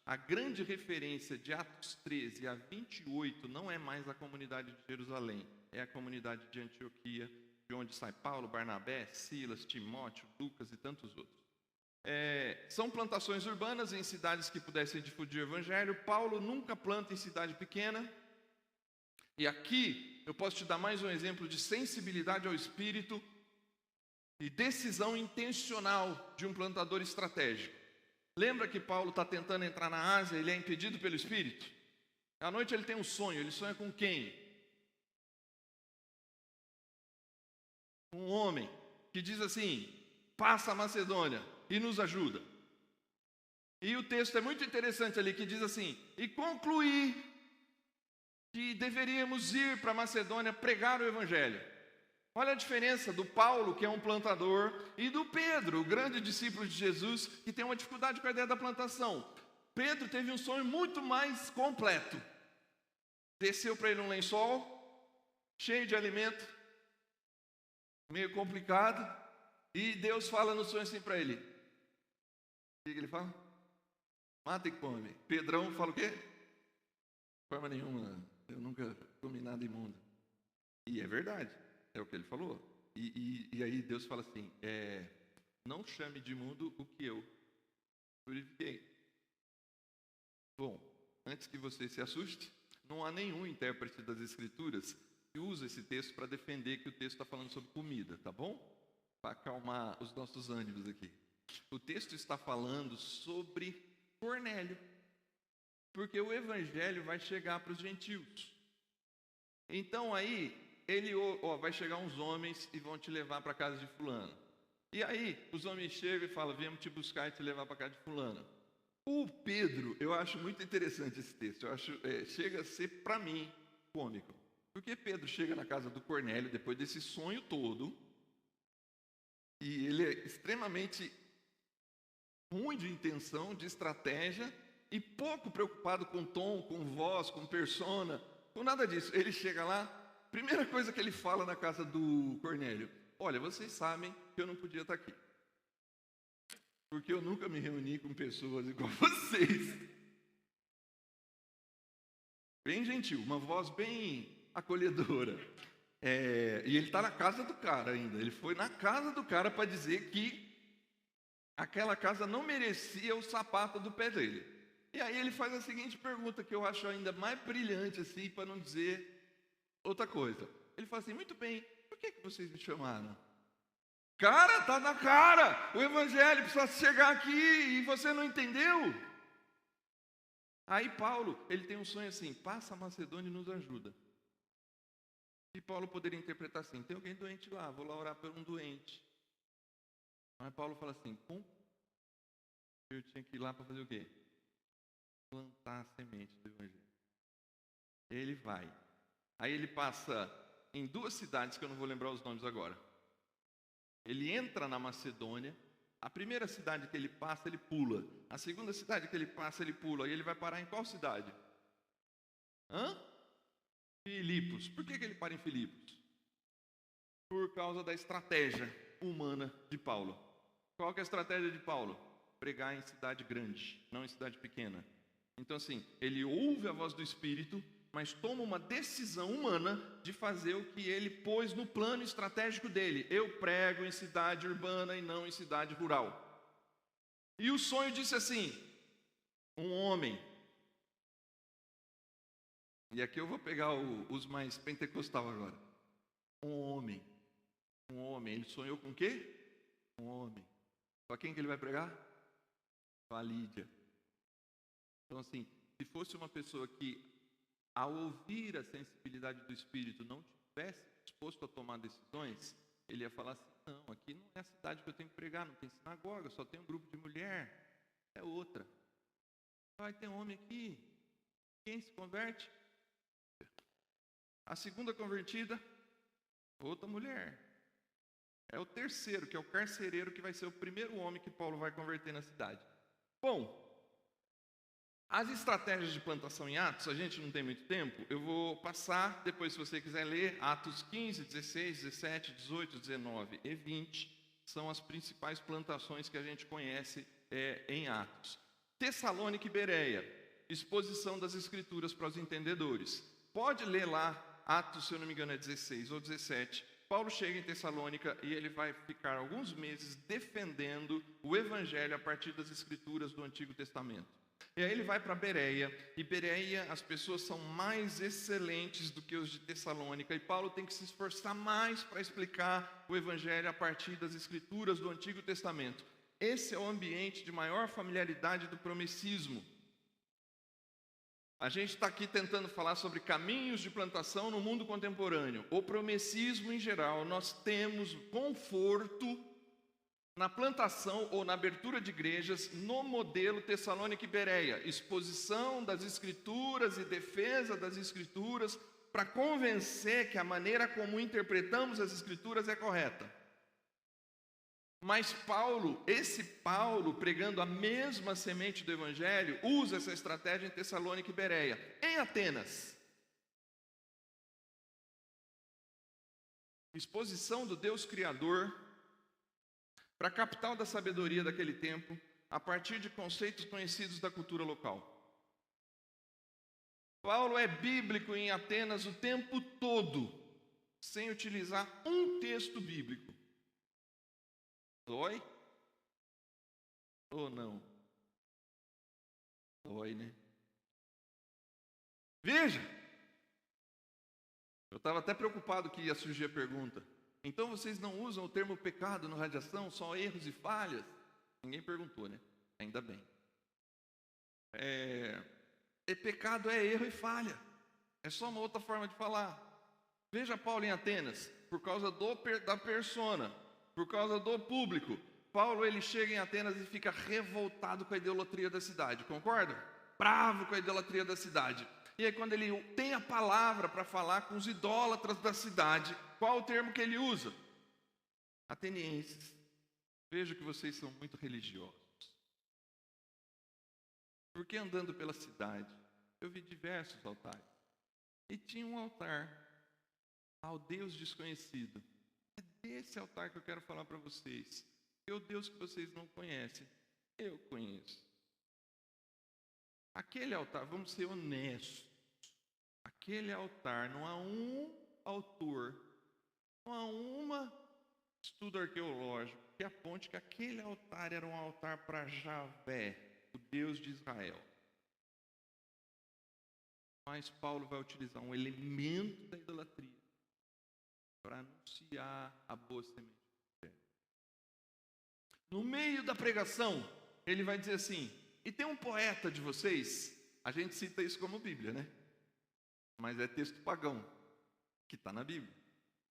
A grande referência de Atos 13 a 28 não é mais a comunidade de Jerusalém, é a comunidade de Antioquia, de onde sai Paulo, Barnabé, Silas, Timóteo, Lucas e tantos outros. São plantações urbanas em cidades que pudessem difundir o evangelho. Paulo nunca planta em cidade pequena. E aqui eu posso te dar mais um exemplo de sensibilidade ao Espírito e decisão intencional de um plantador estratégico. Lembra que Paulo está tentando entrar na Ásia, ele é impedido pelo Espírito? À noite ele tem um sonho, ele sonha com quem? Um homem que diz assim: passa a Macedônia e nos ajuda. E o texto é muito interessante ali, que diz assim: e concluí que deveríamos ir para a Macedônia pregar o Evangelho. Olha a diferença do Paulo, que é um plantador, e do Pedro, o grande discípulo de Jesus, que tem uma dificuldade com a ideia da plantação. Pedro teve um sonho muito mais completo. Desceu para ele um lençol, cheio de alimento, meio complicado, e Deus fala no sonho assim para ele. O que ele fala? Mata e come. Pedrão fala o quê? De forma nenhuma, eu nunca comi nada imundo. E é verdade. É o que ele falou. E aí Deus fala assim: não chame de imundo o que eu purifiquei. Bom, antes que você se assuste, não há nenhum intérprete das Escrituras que usa esse texto para defender que o texto está falando sobre comida, tá bom? Para acalmar os nossos ânimos aqui. O texto está falando sobre Cornélio, porque o evangelho vai chegar para os gentios. Então aí ele vai chegar uns homens e vão te levar para a casa de fulano. E aí os homens chegam e falam: viemos te buscar e te levar para a casa de fulano. O Pedro, eu acho muito interessante esse texto. Eu acho, chega a ser, para mim, cômico. Porque Pedro chega na casa do Cornélio depois desse sonho todo, e ele é extremamente ruim de intenção, de estratégia, e pouco preocupado com tom, com voz, com persona, com nada disso. Ele chega lá, primeira coisa que ele fala na casa do Cornélio: olha, vocês sabem que eu não podia estar aqui. porque eu nunca me reuni com pessoas igual vocês. Bem gentil, uma voz bem acolhedora. E ele está na casa do cara ainda. Ele foi na casa do cara para dizer que aquela casa não merecia o sapato do pé dele. E aí ele faz a seguinte pergunta, que eu acho ainda mais brilhante, assim, para não dizer outra coisa. Ele fala assim: muito bem, por que vocês me chamaram? Cara, tá na cara, o evangelho precisa chegar aqui e você não entendeu? Aí Paulo, ele tem um sonho assim: passa a Macedônia e nos ajuda. E Paulo poderia interpretar assim: tem alguém doente lá, vou lá orar por um doente. Mas Paulo fala assim: eu tinha que ir lá para fazer o quê? Plantar a semente do evangelho. Ele vai. Aí ele passa em 2 cidades que eu não vou lembrar os nomes agora. Ele entra na Macedônia. A primeira cidade que ele passa, ele pula. A segunda cidade que ele passa, ele pula. E ele vai parar em qual cidade? Filipos. Por que ele para em Filipos? Por causa da estratégia humana de Paulo. Qual que é a estratégia de Paulo? Pregar em cidade grande, não em cidade pequena. Então assim, ele ouve a voz do Espírito, mas toma uma decisão humana de fazer o que ele pôs no plano estratégico dele. Eu prego em cidade urbana e não em cidade rural. E o sonho disse assim: um homem. E aqui eu vou pegar os mais pentecostal agora. Um homem. Ele sonhou com o quê? Um homem. Para quem que ele vai pregar? Para a Lídia. Então assim, se fosse uma pessoa que, ao ouvir a sensibilidade do Espírito, não estivesse disposto a tomar decisões, ele ia falar assim: não, aqui não é a cidade que eu tenho que pregar, não tem sinagoga, só tem um grupo de mulher, é outra. Vai ter homem aqui, quem se converte? A segunda convertida, outra mulher. É o terceiro, que é o carcereiro, que vai ser o primeiro homem que Paulo vai converter na cidade. Bom, as estratégias de plantação em Atos, a gente não tem muito tempo, eu vou passar, depois se você quiser ler, Atos 15, 16, 17, 18, 19 e 20, são as principais plantações que a gente conhece em Atos. Tessalônica e Bereia, exposição das Escrituras para os entendedores. Pode ler lá, Atos, se eu não me engano é 16 ou 17, Paulo chega em Tessalônica e ele vai ficar alguns meses defendendo o Evangelho a partir das Escrituras do Antigo Testamento. E aí ele vai para Bereia, e Bereia as pessoas são mais excelentes do que os de Tessalônica, e Paulo tem que se esforçar mais para explicar o Evangelho a partir das Escrituras do Antigo Testamento. Esse é o ambiente de maior familiaridade do promessismo. A gente está aqui tentando falar sobre caminhos de plantação no mundo contemporâneo. O promessismo em geral, nós temos conforto na plantação ou na abertura de igrejas no modelo Tessalônica e Bereia. Exposição das Escrituras e defesa das Escrituras para convencer que a maneira como interpretamos as Escrituras é correta. Mas esse Paulo, pregando a mesma semente do Evangelho, usa essa estratégia em Tessalônica e Bereia. Em Atenas, exposição do Deus Criador para a capital da sabedoria daquele tempo, a partir de conceitos conhecidos da cultura local. Paulo é bíblico em Atenas o tempo todo, sem utilizar um texto bíblico. Dói? Ou não? Dói, né? Veja! Eu estava até preocupado que ia surgir a pergunta. Então vocês não usam o termo pecado no Radiação, só erros e falhas? Ninguém perguntou, né? Ainda bem. Pecado é erro e falha. É só uma outra forma de falar. Veja Paulo em Atenas, por causa da persona, por causa do público. Paulo, ele chega em Atenas e fica revoltado com a idolatria da cidade, concorda? Bravo com a idolatria da cidade. E aí quando ele tem a palavra para falar com os idólatras da cidade, qual o termo que ele usa? Atenienses. Vejo que vocês são muito religiosos. Porque andando pela cidade, eu vi diversos altares. E tinha um altar ao Deus desconhecido. É desse altar que eu quero falar para vocês. É o Deus que vocês não conhecem. Eu conheço. Aquele altar, vamos ser honestos, aquele altar, não há um autor, não há um estudo arqueológico que aponte que aquele altar era um altar para Javé, o Deus de Israel. Mas Paulo vai utilizar um elemento da idolatria para anunciar a boa semente. No meio da pregação, ele vai dizer assim, e tem um poeta de vocês, a gente cita isso como Bíblia, né? Mas é texto pagão, que está na Bíblia.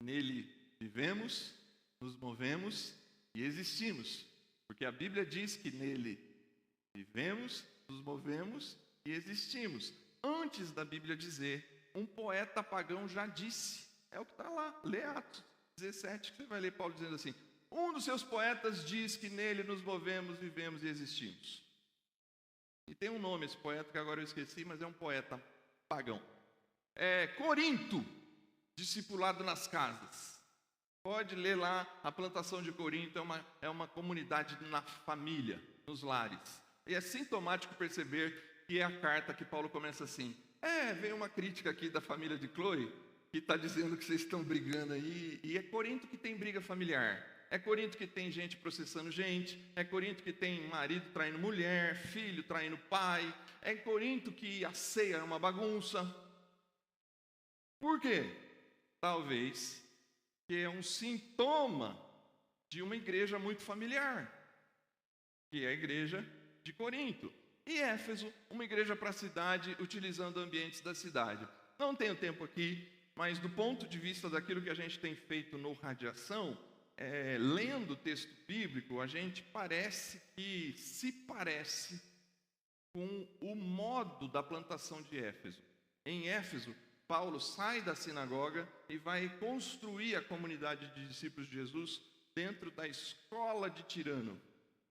Nele vivemos, nos movemos e existimos. Porque a Bíblia diz que nele vivemos, nos movemos e existimos. Antes da Bíblia dizer, um poeta pagão já disse. É o que está lá, lê Atos 17, que você vai ler Paulo dizendo assim, um dos seus poetas diz que nele nos movemos, vivemos e existimos. E tem um nome esse poeta que agora eu esqueci, mas é um poeta pagão. É Corinto, discipulado nas casas. Pode ler lá, a plantação de Corinto é uma comunidade na família, nos lares. E é sintomático perceber que é a carta que Paulo começa assim. Vem uma crítica aqui da família de Cloe, que está dizendo que vocês estão brigando aí. E é Corinto que tem briga familiar. É Corinto que tem gente processando gente. É Corinto que tem marido traindo mulher, filho traindo pai. É Corinto que a ceia é uma bagunça. Por quê? Talvez que é um sintoma de uma igreja muito familiar, que é a igreja de Corinto. E Éfeso, uma igreja para a cidade, utilizando ambientes da cidade. Não tenho tempo aqui, mas do ponto de vista daquilo que a gente tem feito no Radiação, lendo o texto bíblico, a gente se parece com o modo da plantação de Éfeso. Em Éfeso, Paulo sai da sinagoga e vai construir a comunidade de discípulos de Jesus dentro da escola de Tirano,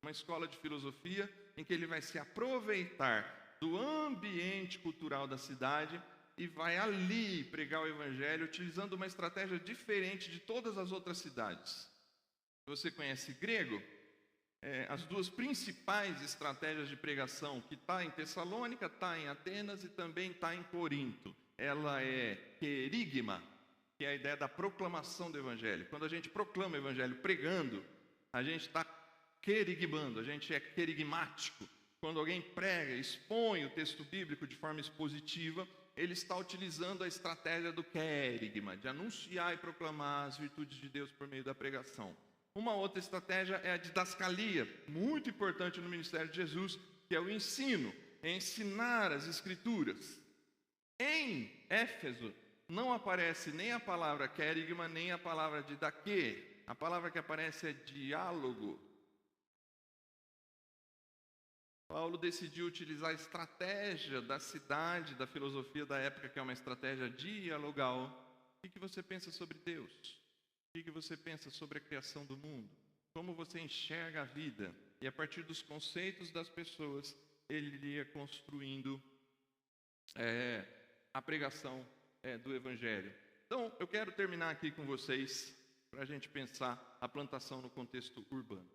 uma escola de filosofia em que ele vai se aproveitar do ambiente cultural da cidade e vai ali pregar o evangelho utilizando uma estratégia diferente de todas as outras cidades. Você conhece grego? As duas principais estratégias de pregação, que está em Tessalônica, está em Atenas e também está em Corinto. Ela é querigma, que é a ideia da proclamação do evangelho. Quando a gente proclama o evangelho pregando, a gente está querigmando, a gente é querigmático. Quando alguém prega, expõe o texto bíblico de forma expositiva, ele está utilizando a estratégia do querigma, de anunciar e proclamar as virtudes de Deus por meio da pregação. Uma outra estratégia é a didascalia, muito importante no ministério de Jesus, que é o ensino, é ensinar as escrituras. Em Éfeso, não aparece nem a palavra querigma, nem a palavra didaquê. A palavra que aparece é diálogo. Paulo decidiu utilizar a estratégia da cidade, da filosofia da época, que é uma estratégia dialogal. O que você pensa sobre Deus? O que você pensa sobre a criação do mundo? Como você enxerga a vida? E a partir dos conceitos das pessoas, ele ia construindo a pregação do Evangelho. Então, eu quero terminar aqui com vocês, para a gente pensar a plantação no contexto urbano.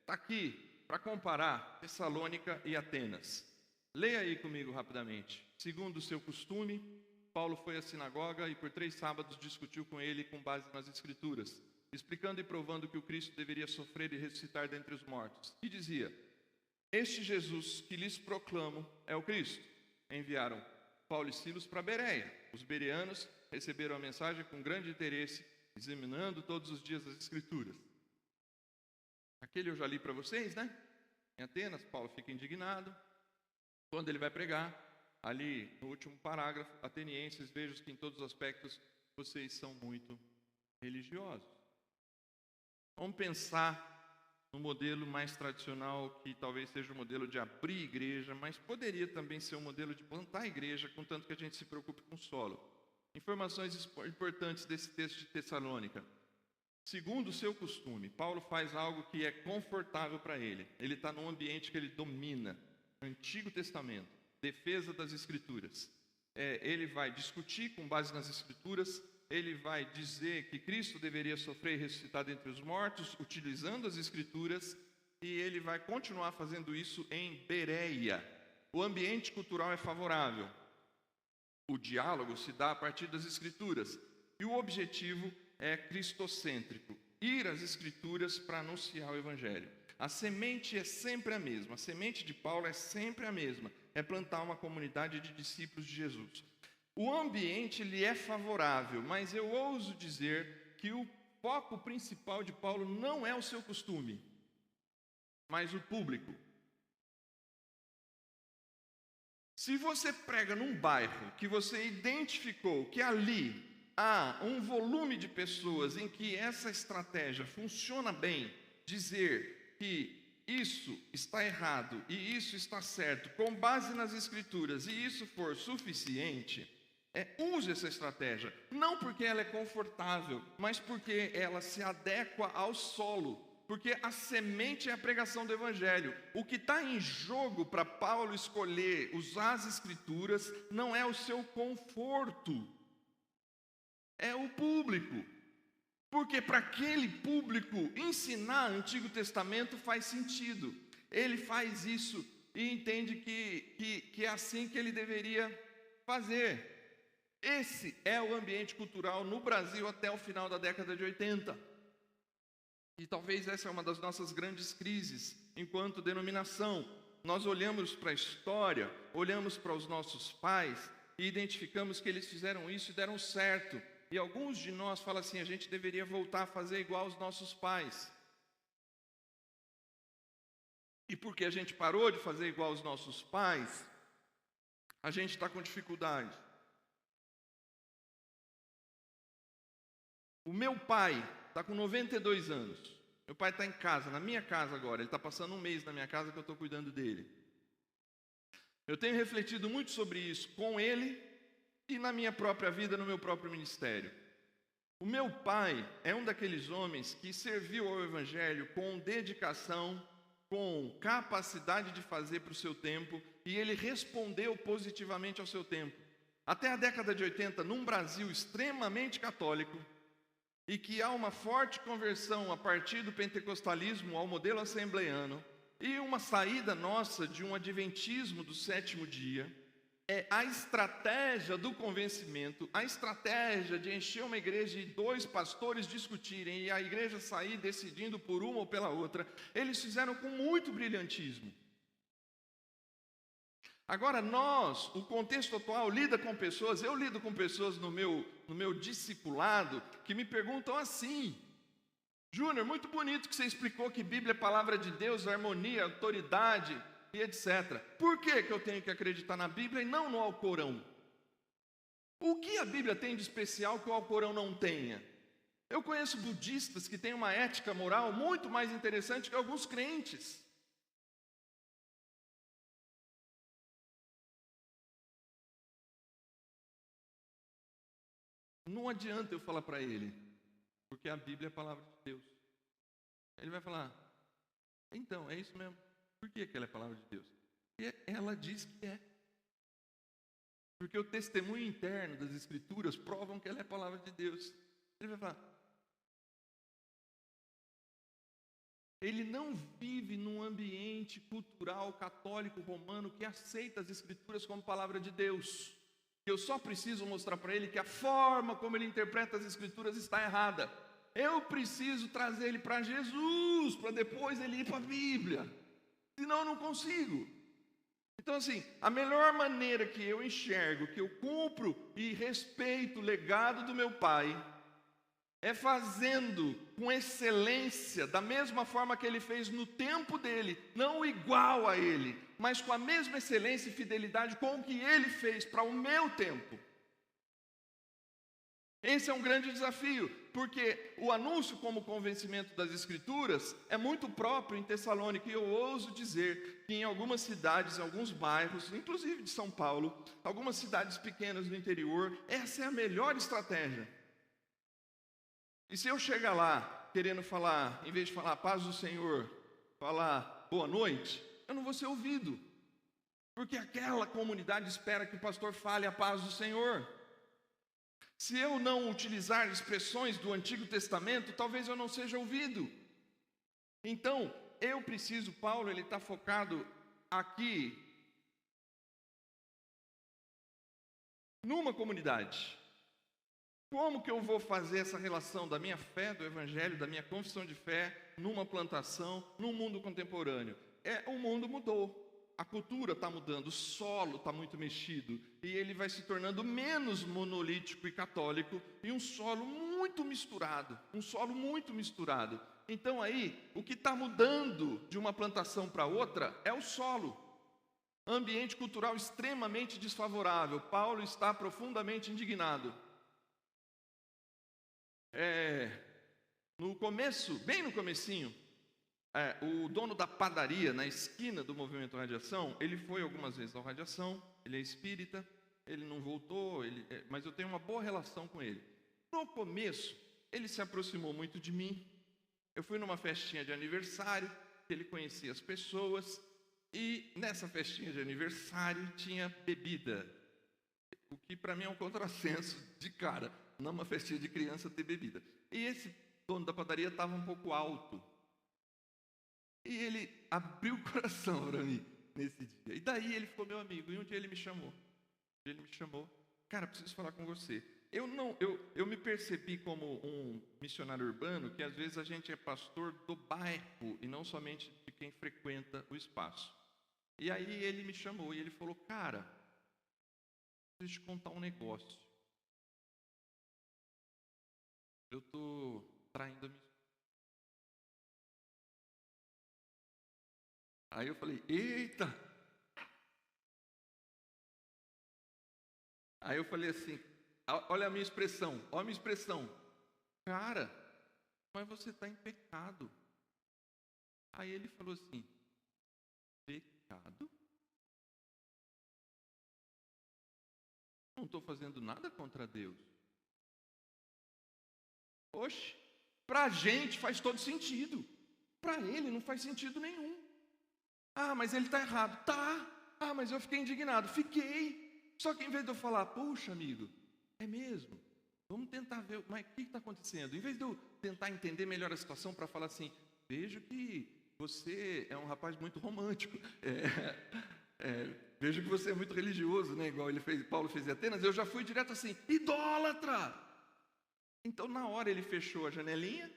Está aqui, para comparar Tessalônica e Atenas. Leia aí comigo rapidamente. Segundo o seu costume, Paulo foi à sinagoga e por 3 sábados discutiu com ele com base nas Escrituras, explicando e provando que o Cristo deveria sofrer e ressuscitar dentre os mortos. E dizia, este Jesus que lhes proclamo é o Cristo. Enviaram Paulo e Silas para Bereia. Os bereanos receberam a mensagem com grande interesse, examinando todos os dias as Escrituras. Aquele eu já li para vocês, né? Em Atenas, Paulo fica indignado. Quando ele vai pregar, ali no último parágrafo, atenienses, vejo que em todos os aspectos vocês são muito religiosos. Vamos pensar no modelo mais tradicional, que talvez seja o modelo de abrir igreja, mas poderia também ser um modelo de plantar igreja, contanto que a gente se preocupe com o solo. Informações importantes desse texto de Tessalônica. Segundo o seu costume, Paulo faz algo que é confortável para ele. Ele está num ambiente que ele domina, Antigo Testamento, defesa das Escrituras. Ele vai discutir com base nas Escrituras, ele vai dizer que Cristo deveria sofrer e ressuscitar dentre os mortos, utilizando as Escrituras, e ele vai continuar fazendo isso em Bereia. O ambiente cultural é favorável. O diálogo se dá a partir das Escrituras. E o objetivo é cristocêntrico. Ir às Escrituras para anunciar o Evangelho. A semente é sempre a mesma. A semente de Paulo é sempre a mesma. É plantar uma comunidade de discípulos de Jesus. O ambiente ele é favorável, mas eu ouso dizer que o foco principal de Paulo não é o seu costume, mas o público. Se você prega num bairro que você identificou que ali há um volume de pessoas em que essa estratégia funciona bem, dizer que isso está errado e isso está certo, com base nas Escrituras, e isso for suficiente, use essa estratégia. Não porque ela é confortável, mas porque ela se adequa ao solo. Porque a semente é a pregação do Evangelho. O que está em jogo para Paulo escolher usar as Escrituras não é o seu conforto, é o público. Porque para aquele público ensinar o Antigo Testamento faz sentido. Ele faz isso e entende que é assim que ele deveria fazer. Esse é o ambiente cultural no Brasil até o final da década de 80. E talvez essa é uma das nossas grandes crises enquanto denominação. Nós olhamos para a história, olhamos para os nossos pais e identificamos que eles fizeram isso e deram certo. E alguns de nós falam assim, a gente deveria voltar a fazer igual aos nossos pais. E porque a gente parou de fazer igual aos nossos pais, a gente está com dificuldade. O meu pai está com 92 anos. Meu pai está em casa, na minha casa agora. Ele está passando um mês na minha casa que eu estou cuidando dele. Eu tenho refletido muito sobre isso com ele e na minha própria vida, no meu próprio ministério. O meu pai é um daqueles homens que serviu ao Evangelho com dedicação, com capacidade de fazer para o seu tempo, e ele respondeu positivamente ao seu tempo. Até a década de 80, num Brasil extremamente católico, e que há uma forte conversão a partir do pentecostalismo ao modelo assembleiano, e uma saída nossa de um adventismo do sétimo dia, a estratégia do convencimento, a estratégia de encher uma igreja e dois pastores discutirem e a igreja sair decidindo por uma ou pela outra, eles fizeram com muito brilhantismo. Agora nós, o contexto atual, lida com pessoas, eu lido com pessoas no meu discipulado, que me perguntam assim, Júnior, muito bonito que você explicou que Bíblia é palavra de Deus, harmonia, autoridade e etc. Por que eu tenho que acreditar na Bíblia e não no Alcorão? O que a Bíblia tem de especial que o Alcorão não tenha? Eu conheço budistas que têm uma ética moral muito mais interessante que alguns crentes. Não adianta eu falar para ele, porque a Bíblia é a palavra de Deus. Ele vai falar, então, é isso mesmo. Por que ela é a palavra de Deus? E ela diz que é. Porque o testemunho interno das Escrituras provam que ela é a palavra de Deus. Ele vai falar, ele não vive num ambiente cultural católico romano que aceita as Escrituras como palavra de Deus. Eu só preciso mostrar para ele que a forma como ele interpreta as Escrituras está errada. Eu preciso trazer ele para Jesus, para depois ele ir para a Bíblia. Senão eu não consigo. Então assim, a melhor maneira que eu enxergo, que eu cumpro e respeito o legado do meu pai, é fazendo com excelência, da mesma forma que ele fez no tempo dele, não igual a ele, mas com a mesma excelência e fidelidade com o que ele fez para o meu tempo. Esse é um grande desafio, porque o anúncio como convencimento das Escrituras é muito próprio em Tessalônica, e eu ouso dizer que em algumas cidades, em alguns bairros, inclusive de São Paulo, algumas cidades pequenas do interior, essa é a melhor estratégia. E se eu chegar lá, querendo falar, em vez de falar paz do Senhor, falar boa noite, eu não vou ser ouvido. Porque aquela comunidade espera que o pastor fale a paz do Senhor. Se eu não utilizar expressões do Antigo Testamento, talvez eu não seja ouvido. Então, Paulo, ele está focado aqui numa comunidade. Como que eu vou fazer essa relação da minha fé, do evangelho, da minha confissão de fé, numa plantação, num mundo contemporâneo? O mundo mudou. A cultura está mudando, o solo está muito mexido, e ele vai se tornando menos monolítico e católico, e um solo muito misturado, Então aí, o que está mudando de uma plantação para outra é o solo. Ambiente cultural extremamente desfavorável. Paulo está profundamente indignado. No começo, bem no comecinho, o dono da padaria, na esquina do Movimento Radiação, ele foi algumas vezes ao Radiação, ele é espírita, ele não voltou, mas eu tenho uma boa relação com ele. No começo, ele se aproximou muito de mim. Eu fui numa festinha de aniversário, ele conhecia as pessoas, e nessa festinha de aniversário tinha bebida, o que para mim é um contrassenso de cara, numa festinha de criança ter bebida. E esse dono da padaria estava um pouco alto, e ele abriu o coração para mim nesse dia. E daí ele ficou meu amigo. E um dia ele me chamou. Cara, preciso falar com você. Eu me percebi como um missionário urbano, que às vezes a gente é pastor do bairro e não somente de quem frequenta o espaço. E aí ele me chamou e ele falou: cara, preciso te contar um negócio. Eu estou traindo a minha. Aí eu falei: eita! Aí eu falei assim: olha a minha expressão, cara, mas você está em pecado. Aí ele falou assim: pecado? Não estou fazendo nada contra Deus. Oxe, para a gente faz todo sentido, para ele não faz sentido nenhum. Ah, mas ele está errado. Tá. Ah, mas eu fiquei indignado. Fiquei. Só que em vez de eu falar: puxa, amigo, é mesmo? Vamos tentar ver, mas o que está acontecendo? Em vez de eu tentar entender melhor a situação para falar assim: vejo que você é um rapaz muito romântico. Vejo que você é muito religioso, né? Igual Paulo fez em Atenas. Eu já fui direto assim: idólatra! Então, na hora, ele fechou a janelinha.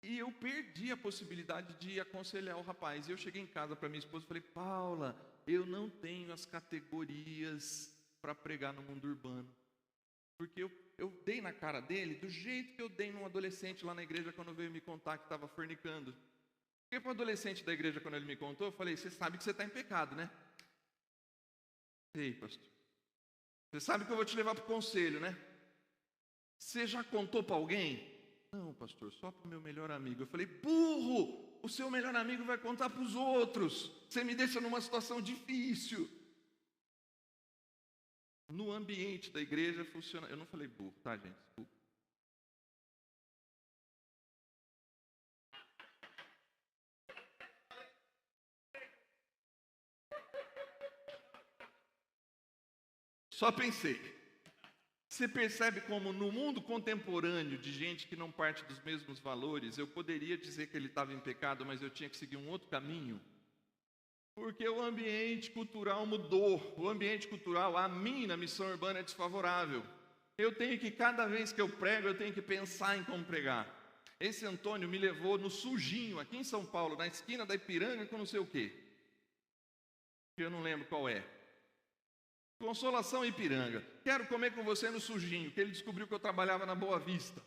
E eu perdi a possibilidade de aconselhar o rapaz. E eu cheguei em casa para minha esposa e falei: Paula, eu não tenho as categorias para pregar no mundo urbano. Porque eu dei na cara dele do jeito que eu dei num adolescente lá na igreja quando veio me contar que estava fornicando. Porque para o adolescente da igreja, quando ele me contou, eu falei: você sabe que você está em pecado, né? Ei, pastor. Você sabe que eu vou te levar para o conselho, né? Você já contou para alguém? Não, pastor, só para o meu melhor amigo. Eu falei: burro, o seu melhor amigo vai contar para os outros. Você me deixa numa situação difícil. No ambiente da igreja funciona. Eu não falei burro, tá, gente? Desculpa. Só pensei. Você percebe como no mundo contemporâneo de gente que não parte dos mesmos valores, eu poderia dizer que ele estava em pecado, mas eu tinha que seguir um outro caminho? Porque o ambiente cultural mudou. O ambiente cultural, a mim, na missão urbana, é desfavorável. Eu tenho que, cada vez que eu prego, eu tenho que pensar em como pregar. Esse Antônio me levou no Sujinho, aqui em São Paulo, na esquina da Ipiranga, com não sei o quê. Que eu não lembro qual é. Consolação Ipiranga. Quero comer com você no Sujinho, que ele descobriu que eu trabalhava na Boa Vista,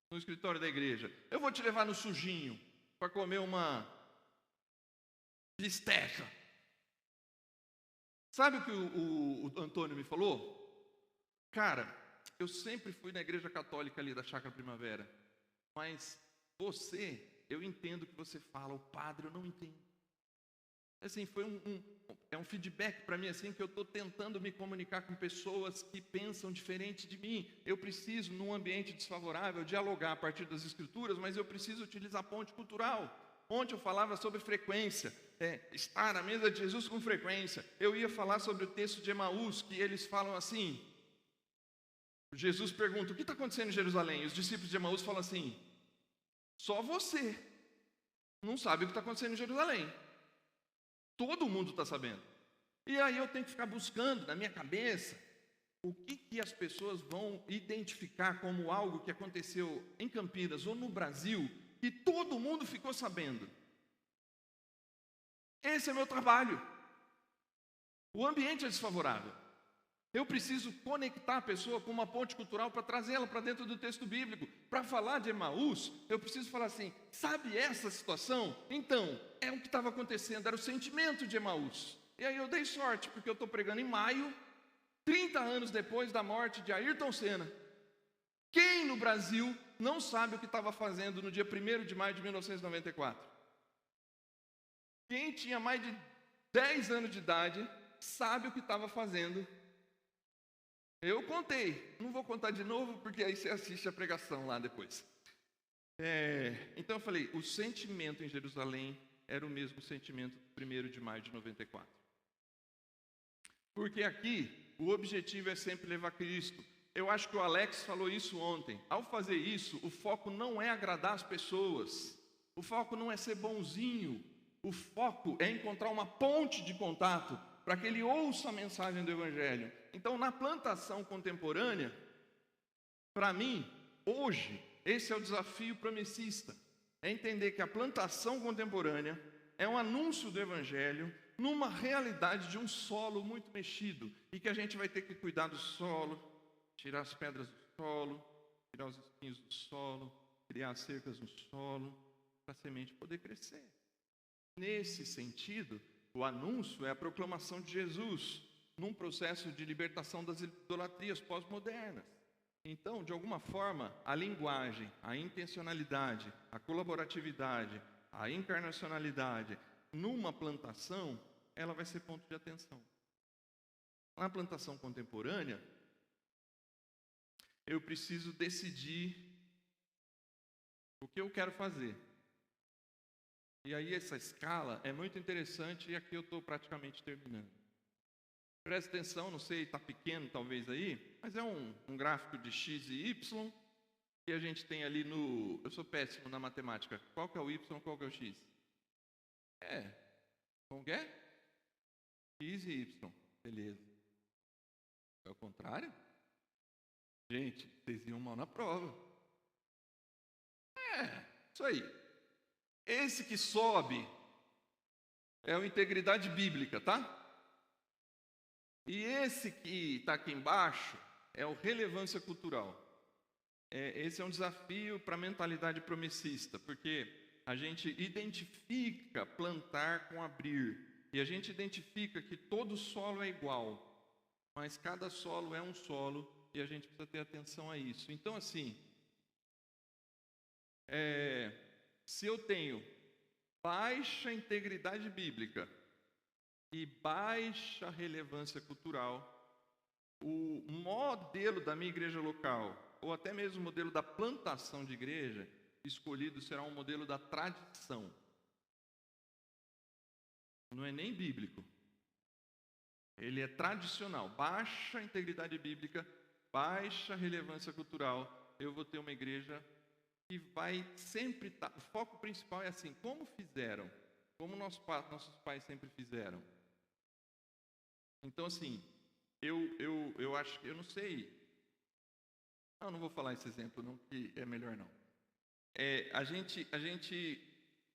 no escritório da igreja. Eu vou te levar no Sujinho para comer uma bisteca. Sabe o que o Antônio me falou? Cara, eu sempre fui na igreja católica ali da Chácara Primavera, mas você, eu entendo o que você fala, o padre eu não entendo. Assim, foi um feedback para mim, assim, que eu estou tentando me comunicar com pessoas que pensam diferente de mim. Eu preciso, num ambiente desfavorável, dialogar a partir das escrituras, mas eu preciso utilizar a ponte cultural. Ontem eu falava sobre frequência, estar à mesa de Jesus com frequência. Eu ia falar sobre o texto de Emaús, que eles falam assim. Jesus pergunta: o que está acontecendo em Jerusalém? E os discípulos de Emaús falam assim: só você. não sabe o que está acontecendo em Jerusalém. Todo mundo está sabendo. E aí eu tenho que ficar buscando na minha cabeça o que as pessoas vão identificar como algo que aconteceu em Campinas ou no Brasil, que todo mundo ficou sabendo. Esse é meu trabalho. O ambiente é desfavorável. Eu preciso conectar a pessoa com uma ponte cultural para trazê-la para dentro do texto bíblico. Para falar de Emaús, eu preciso falar assim, sabe essa situação? Então, é o que estava acontecendo, era o sentimento de Emaús. E aí eu dei sorte, porque eu estou pregando em maio, 30 anos depois da morte de Ayrton Senna. Quem no Brasil não sabe o que estava fazendo no dia 1º de maio de 1994? Quem tinha mais de 10 anos de idade sabe o que estava fazendo. Eu contei, não vou contar de novo, porque aí você assiste a pregação lá depois. Então eu falei, o sentimento em Jerusalém era o mesmo sentimento do 1º de maio de 94. Porque aqui, o objetivo é sempre levar Cristo. Eu acho que o Alex falou isso ontem. Ao fazer isso, o foco não é agradar as pessoas. O foco não é ser bonzinho. O foco é encontrar uma ponte de contato para que ele ouça a mensagem do Evangelho. Então, na plantação contemporânea, para mim, hoje, esse é o desafio promessista. É entender que a plantação contemporânea é um anúncio do Evangelho numa realidade de um solo muito mexido. E que a gente vai ter que cuidar do solo, tirar as pedras do solo, tirar os espinhos do solo, criar as cercas no solo, para a semente poder crescer. Nesse sentido, o anúncio é a proclamação de Jesus num processo de libertação das idolatrias pós-modernas. Então, de alguma forma, a linguagem, a intencionalidade, a colaboratividade, a encarnacionalidade, numa plantação, ela vai ser ponto de atenção. Na plantação contemporânea, eu preciso decidir o que eu quero fazer. E aí essa escala é muito interessante e aqui eu estou praticamente terminando. Presta atenção, não sei, está pequeno talvez aí, mas é um gráfico de x e y, que a gente tem ali no... Eu sou péssimo na matemática. Qual que é o y, qual que é o x? Como que é? X e y, beleza. É o contrário? Gente, vocês iam mal na prova. Isso aí. Esse que sobe é a integridade bíblica, tá? E esse que está aqui embaixo é o relevância cultural. Esse é um desafio para a mentalidade promessista, porque a gente identifica plantar com abrir. E a gente identifica que todo solo é igual, mas cada solo é um solo e a gente precisa ter atenção a isso. Então, assim, se eu tenho baixa integridade bíblica e baixa relevância cultural, o modelo da minha igreja local, ou até mesmo o modelo da plantação de igreja, escolhido será um modelo da tradição. Não é nem bíblico. Ele é tradicional. Baixa integridade bíblica, baixa relevância cultural. Eu vou ter uma igreja que vai sempre estar... O foco principal é assim, como fizeram? Como nossos pais sempre fizeram. Então, assim, eu acho que... Eu não sei... Não vou falar esse exemplo, não, que é melhor não. A gente,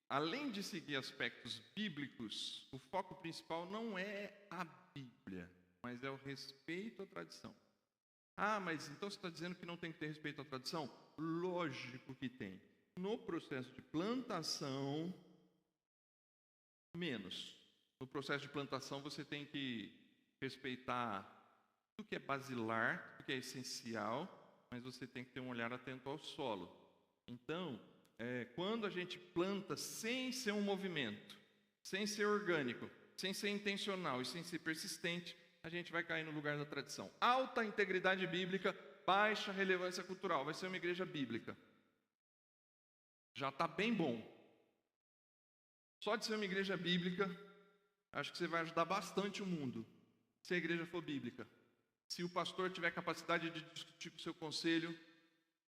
além de seguir aspectos bíblicos, o foco principal não é a Bíblia, mas é o respeito à tradição. Mas então você está dizendo que não tem que ter respeito à tradição? Lógico que tem. No processo de plantação, menos. No processo de plantação você tem que respeitar tudo que é basilar, tudo que é essencial, mas você tem que ter um olhar atento ao solo. Então, quando a gente planta sem ser um movimento, sem ser orgânico, sem ser intencional e sem ser persistente, a gente vai cair no lugar da tradição. Alta integridade bíblica, baixa relevância cultural. Vai ser uma igreja bíblica. Já está bem bom. Só de ser uma igreja bíblica, acho que você vai ajudar bastante o mundo, se a igreja for bíblica. Se o pastor tiver capacidade de discutir com o seu conselho,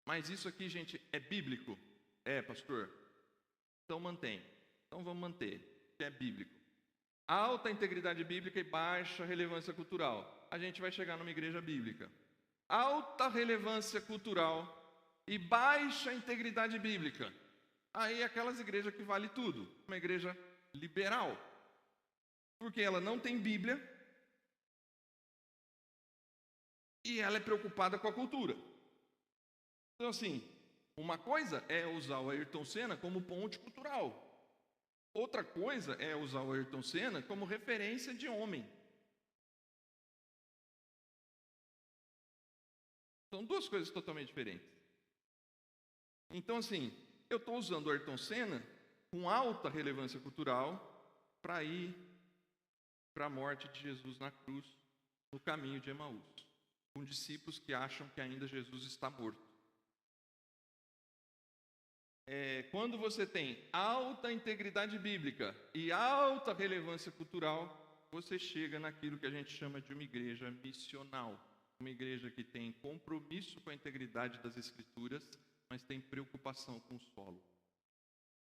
mas isso aqui, gente, é bíblico? Pastor. Então mantém. Então vamos manter, que é bíblico. Alta integridade bíblica e baixa relevância cultural. A gente vai chegar numa igreja bíblica. Alta relevância cultural e baixa integridade bíblica. Aí aquelas igrejas que vale tudo. Uma igreja liberal. Porque ela não tem Bíblia e ela é preocupada com a cultura. Então assim, uma coisa é usar o Ayrton Senna como ponte cultural. Outra coisa é usar o Ayrton Senna como referência de homem. São duas coisas totalmente diferentes. Então, assim, eu estou usando o Ayrton Senna com alta relevância cultural para ir para a morte de Jesus na cruz, no caminho de Emaús, com discípulos que acham que ainda Jesus está morto. Quando você tem alta integridade bíblica e alta relevância cultural, você chega naquilo que a gente chama de uma igreja missional. Uma igreja que tem compromisso com a integridade das Escrituras, mas tem preocupação com o solo.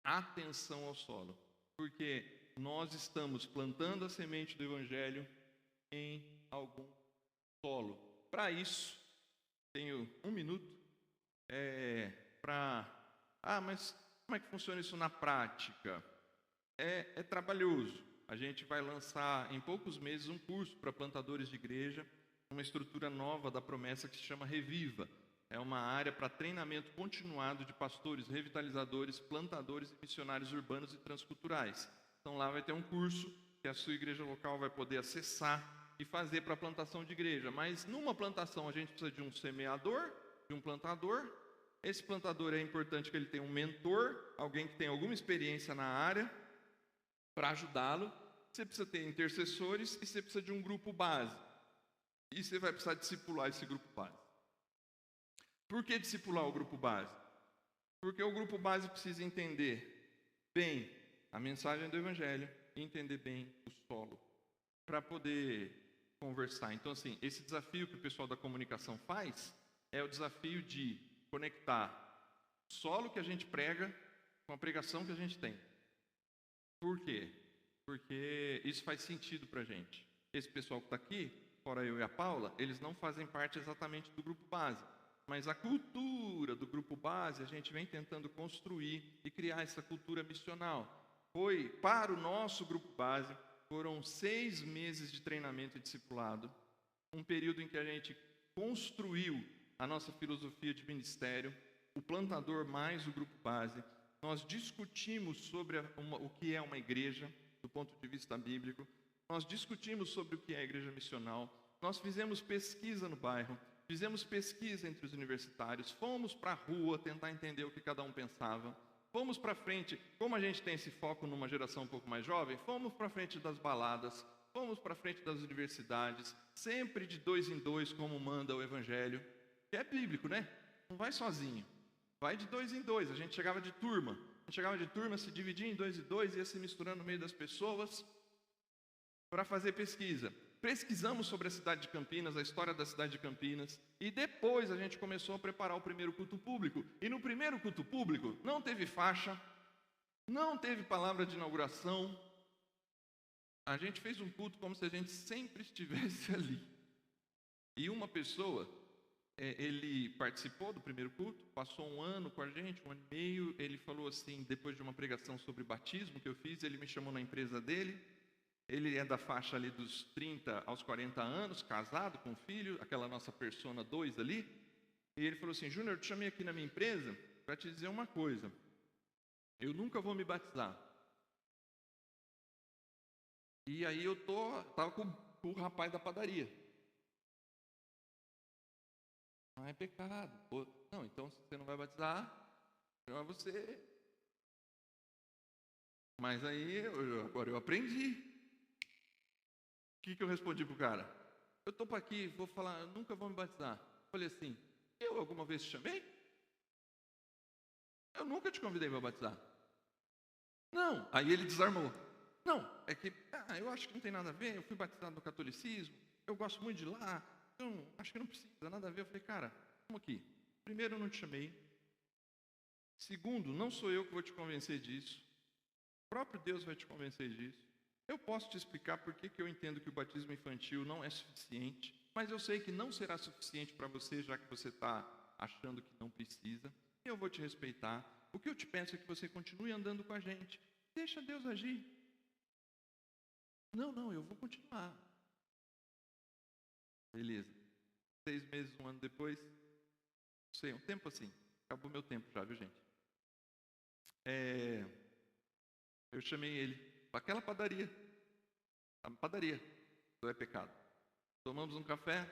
Atenção ao solo. Porque nós estamos plantando a semente do Evangelho em algum solo. Para isso, tenho 1 minuto mas como é que funciona isso na prática? É trabalhoso. A gente vai lançar em poucos meses um curso para plantadores de igreja, uma estrutura nova da promessa que se chama Reviva. É uma área para treinamento continuado de pastores, revitalizadores, plantadores e missionários urbanos e transculturais. Então lá vai ter um curso que a sua igreja local vai poder acessar e fazer para a plantação de igreja. Mas numa plantação a gente precisa de um semeador, de um plantador. Esse plantador é importante que ele tenha um mentor, alguém que tenha alguma experiência na área para ajudá-lo. Você precisa ter intercessores e você precisa de um grupo base. E você vai precisar discipular esse grupo base. Por que discipular o grupo base? Porque o grupo base precisa entender bem a mensagem do Evangelho e entender bem o solo para poder conversar. Então, assim, esse desafio que o pessoal da comunicação faz é o desafio de conectar o solo que a gente prega com a pregação que a gente tem. Por quê? Porque isso faz sentido para a gente. Esse pessoal que está aqui, fora eu e a Paula, eles não fazem parte exatamente do grupo base. Mas a cultura do grupo base, a gente vem tentando construir e criar essa cultura missional. Foi, para o nosso grupo base, foram 6 meses de treinamento e discipulado. Um período em que a gente construiu a nossa filosofia de ministério, o plantador mais o grupo base. Nós discutimos sobre o que é uma igreja, do ponto de vista bíblico. Nós discutimos sobre o que é a igreja missional. Nós fizemos pesquisa no bairro, fizemos pesquisa entre os universitários, fomos para a rua tentar entender o que cada um pensava. Fomos para frente, como a gente tem esse foco numa geração um pouco mais jovem, fomos para frente das baladas, fomos para frente das universidades, sempre de 2 em 2, como manda o Evangelho, que é bíblico, né? Não vai sozinho, vai de 2 em 2. A gente chegava de turma, se dividia em 2 em 2, ia se misturando no meio das pessoas para fazer pesquisa. Pesquisamos sobre a cidade de Campinas, a história da cidade de Campinas, e depois a gente começou a preparar o primeiro culto público. E no primeiro culto público não teve faixa, não teve palavra de inauguração. A gente fez um culto como se a gente sempre estivesse ali. E uma pessoa, ele participou do primeiro culto, passou 1 ano com a gente, 1 ano e meio. Ele falou assim, depois de uma pregação sobre batismo que eu fiz, ele me chamou na empresa dele. Ele é da faixa ali dos 30 aos 40 anos, casado, com filho, aquela nossa persona 2 ali. E ele falou assim, Júnior, eu te chamei aqui na minha empresa para te dizer uma coisa. Eu nunca vou me batizar. E aí eu estava com o rapaz da padaria. Não é pecado. Não, então se você não vai batizar, melhor você. Mas aí, agora eu aprendi. O que eu respondi pro cara? Eu estou para aqui, vou falar, eu nunca vou me batizar. Falei assim, eu alguma vez te chamei? Eu nunca te convidei para batizar. Não, aí ele desarmou. Não, é que, eu acho que não tem nada a ver, eu fui batizado no catolicismo, eu gosto muito de lá, então acho que não precisa, nada a ver. Eu falei, cara, vamos aqui. Primeiro, eu não te chamei. Segundo, não sou eu que vou te convencer disso. próprio Deus vai te convencer disso. Eu posso te explicar por que eu entendo que o batismo infantil não é suficiente, mas eu sei que não será suficiente para você, já que você está achando que não precisa. Eu vou te respeitar. O que eu te peço é que você continue andando com a gente. Deixa Deus agir. Não, eu vou continuar. Beleza. 6 meses, 1 ano depois, não sei, um tempo assim. Acabou meu tempo já, viu, gente? Eu chamei ele para aquela padaria. A padaria do É Pecado. Tomamos um café.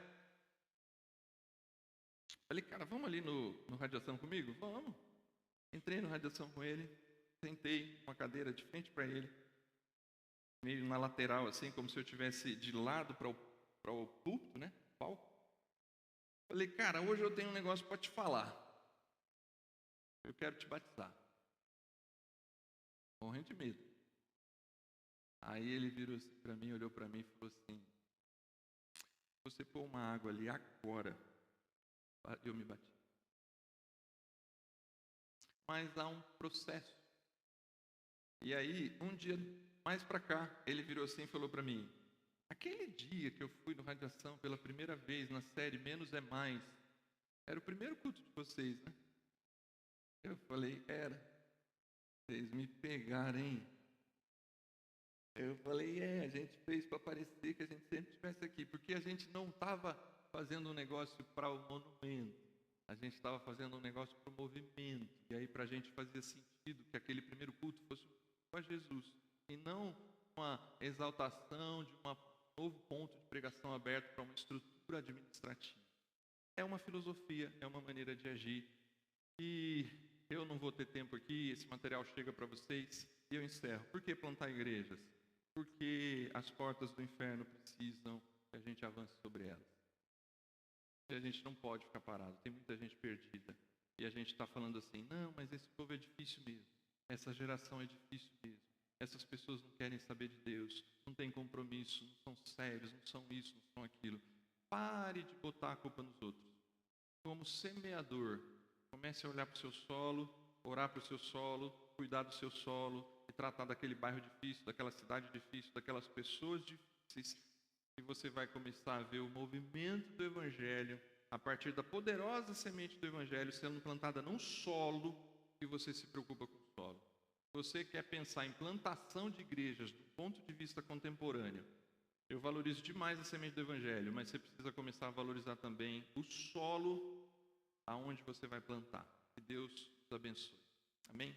Falei, cara, vamos ali no Radiação comigo? Vamos. Entrei no Radiação com ele. Sentei uma cadeira de frente para ele. Meio na lateral, assim, como se eu estivesse de lado para o púlpito, né? Palco. Falei, cara, hoje eu tenho um negócio para te falar. Eu quero te batizar. Morrendo de medo. Aí ele virou assim para mim, olhou para mim e falou assim: se você pôr uma água ali agora, eu me bati. Mas há um processo. E aí, um dia mais para cá, ele virou assim e falou para mim: aquele dia que eu fui no Radiação pela primeira vez na série Menos é Mais, era o primeiro culto de vocês, né? Eu falei, era. Vocês me pegaram, hein? Eu falei, a gente fez para parecer que a gente sempre estivesse aqui, porque a gente não estava fazendo um negócio para o monumento, a gente estava fazendo um negócio para o movimento, e aí para a gente fazia sentido que aquele primeiro culto fosse para Jesus, e não uma exaltação de um novo ponto de pregação aberto para uma estrutura administrativa. É uma filosofia, é uma maneira de agir, e eu não vou ter tempo aqui, esse material chega para vocês, e eu encerro. Por que plantar igrejas? Porque as portas do inferno precisam que a gente avance sobre elas. E a gente não pode ficar parado, tem muita gente perdida. E a gente está falando assim, não, mas esse povo é difícil mesmo. Essa geração é difícil mesmo. Essas pessoas não querem saber de Deus, não têm compromisso, não são sérios, não são isso, não são aquilo. Pare de botar a culpa nos outros. Como semeador, comece a olhar para o seu solo, orar para o seu solo, cuidar do seu solo, e tratar daquele bairro difícil, daquela cidade difícil, daquelas pessoas difíceis, e você vai começar a ver o movimento do Evangelho, a partir da poderosa semente do Evangelho sendo plantada num solo, e você se preocupa com o solo. Você quer pensar em plantação de igrejas do ponto de vista contemporâneo, eu valorizo demais a semente do Evangelho, mas você precisa começar a valorizar também o solo aonde você vai plantar. Que Deus os abençoe. Amém?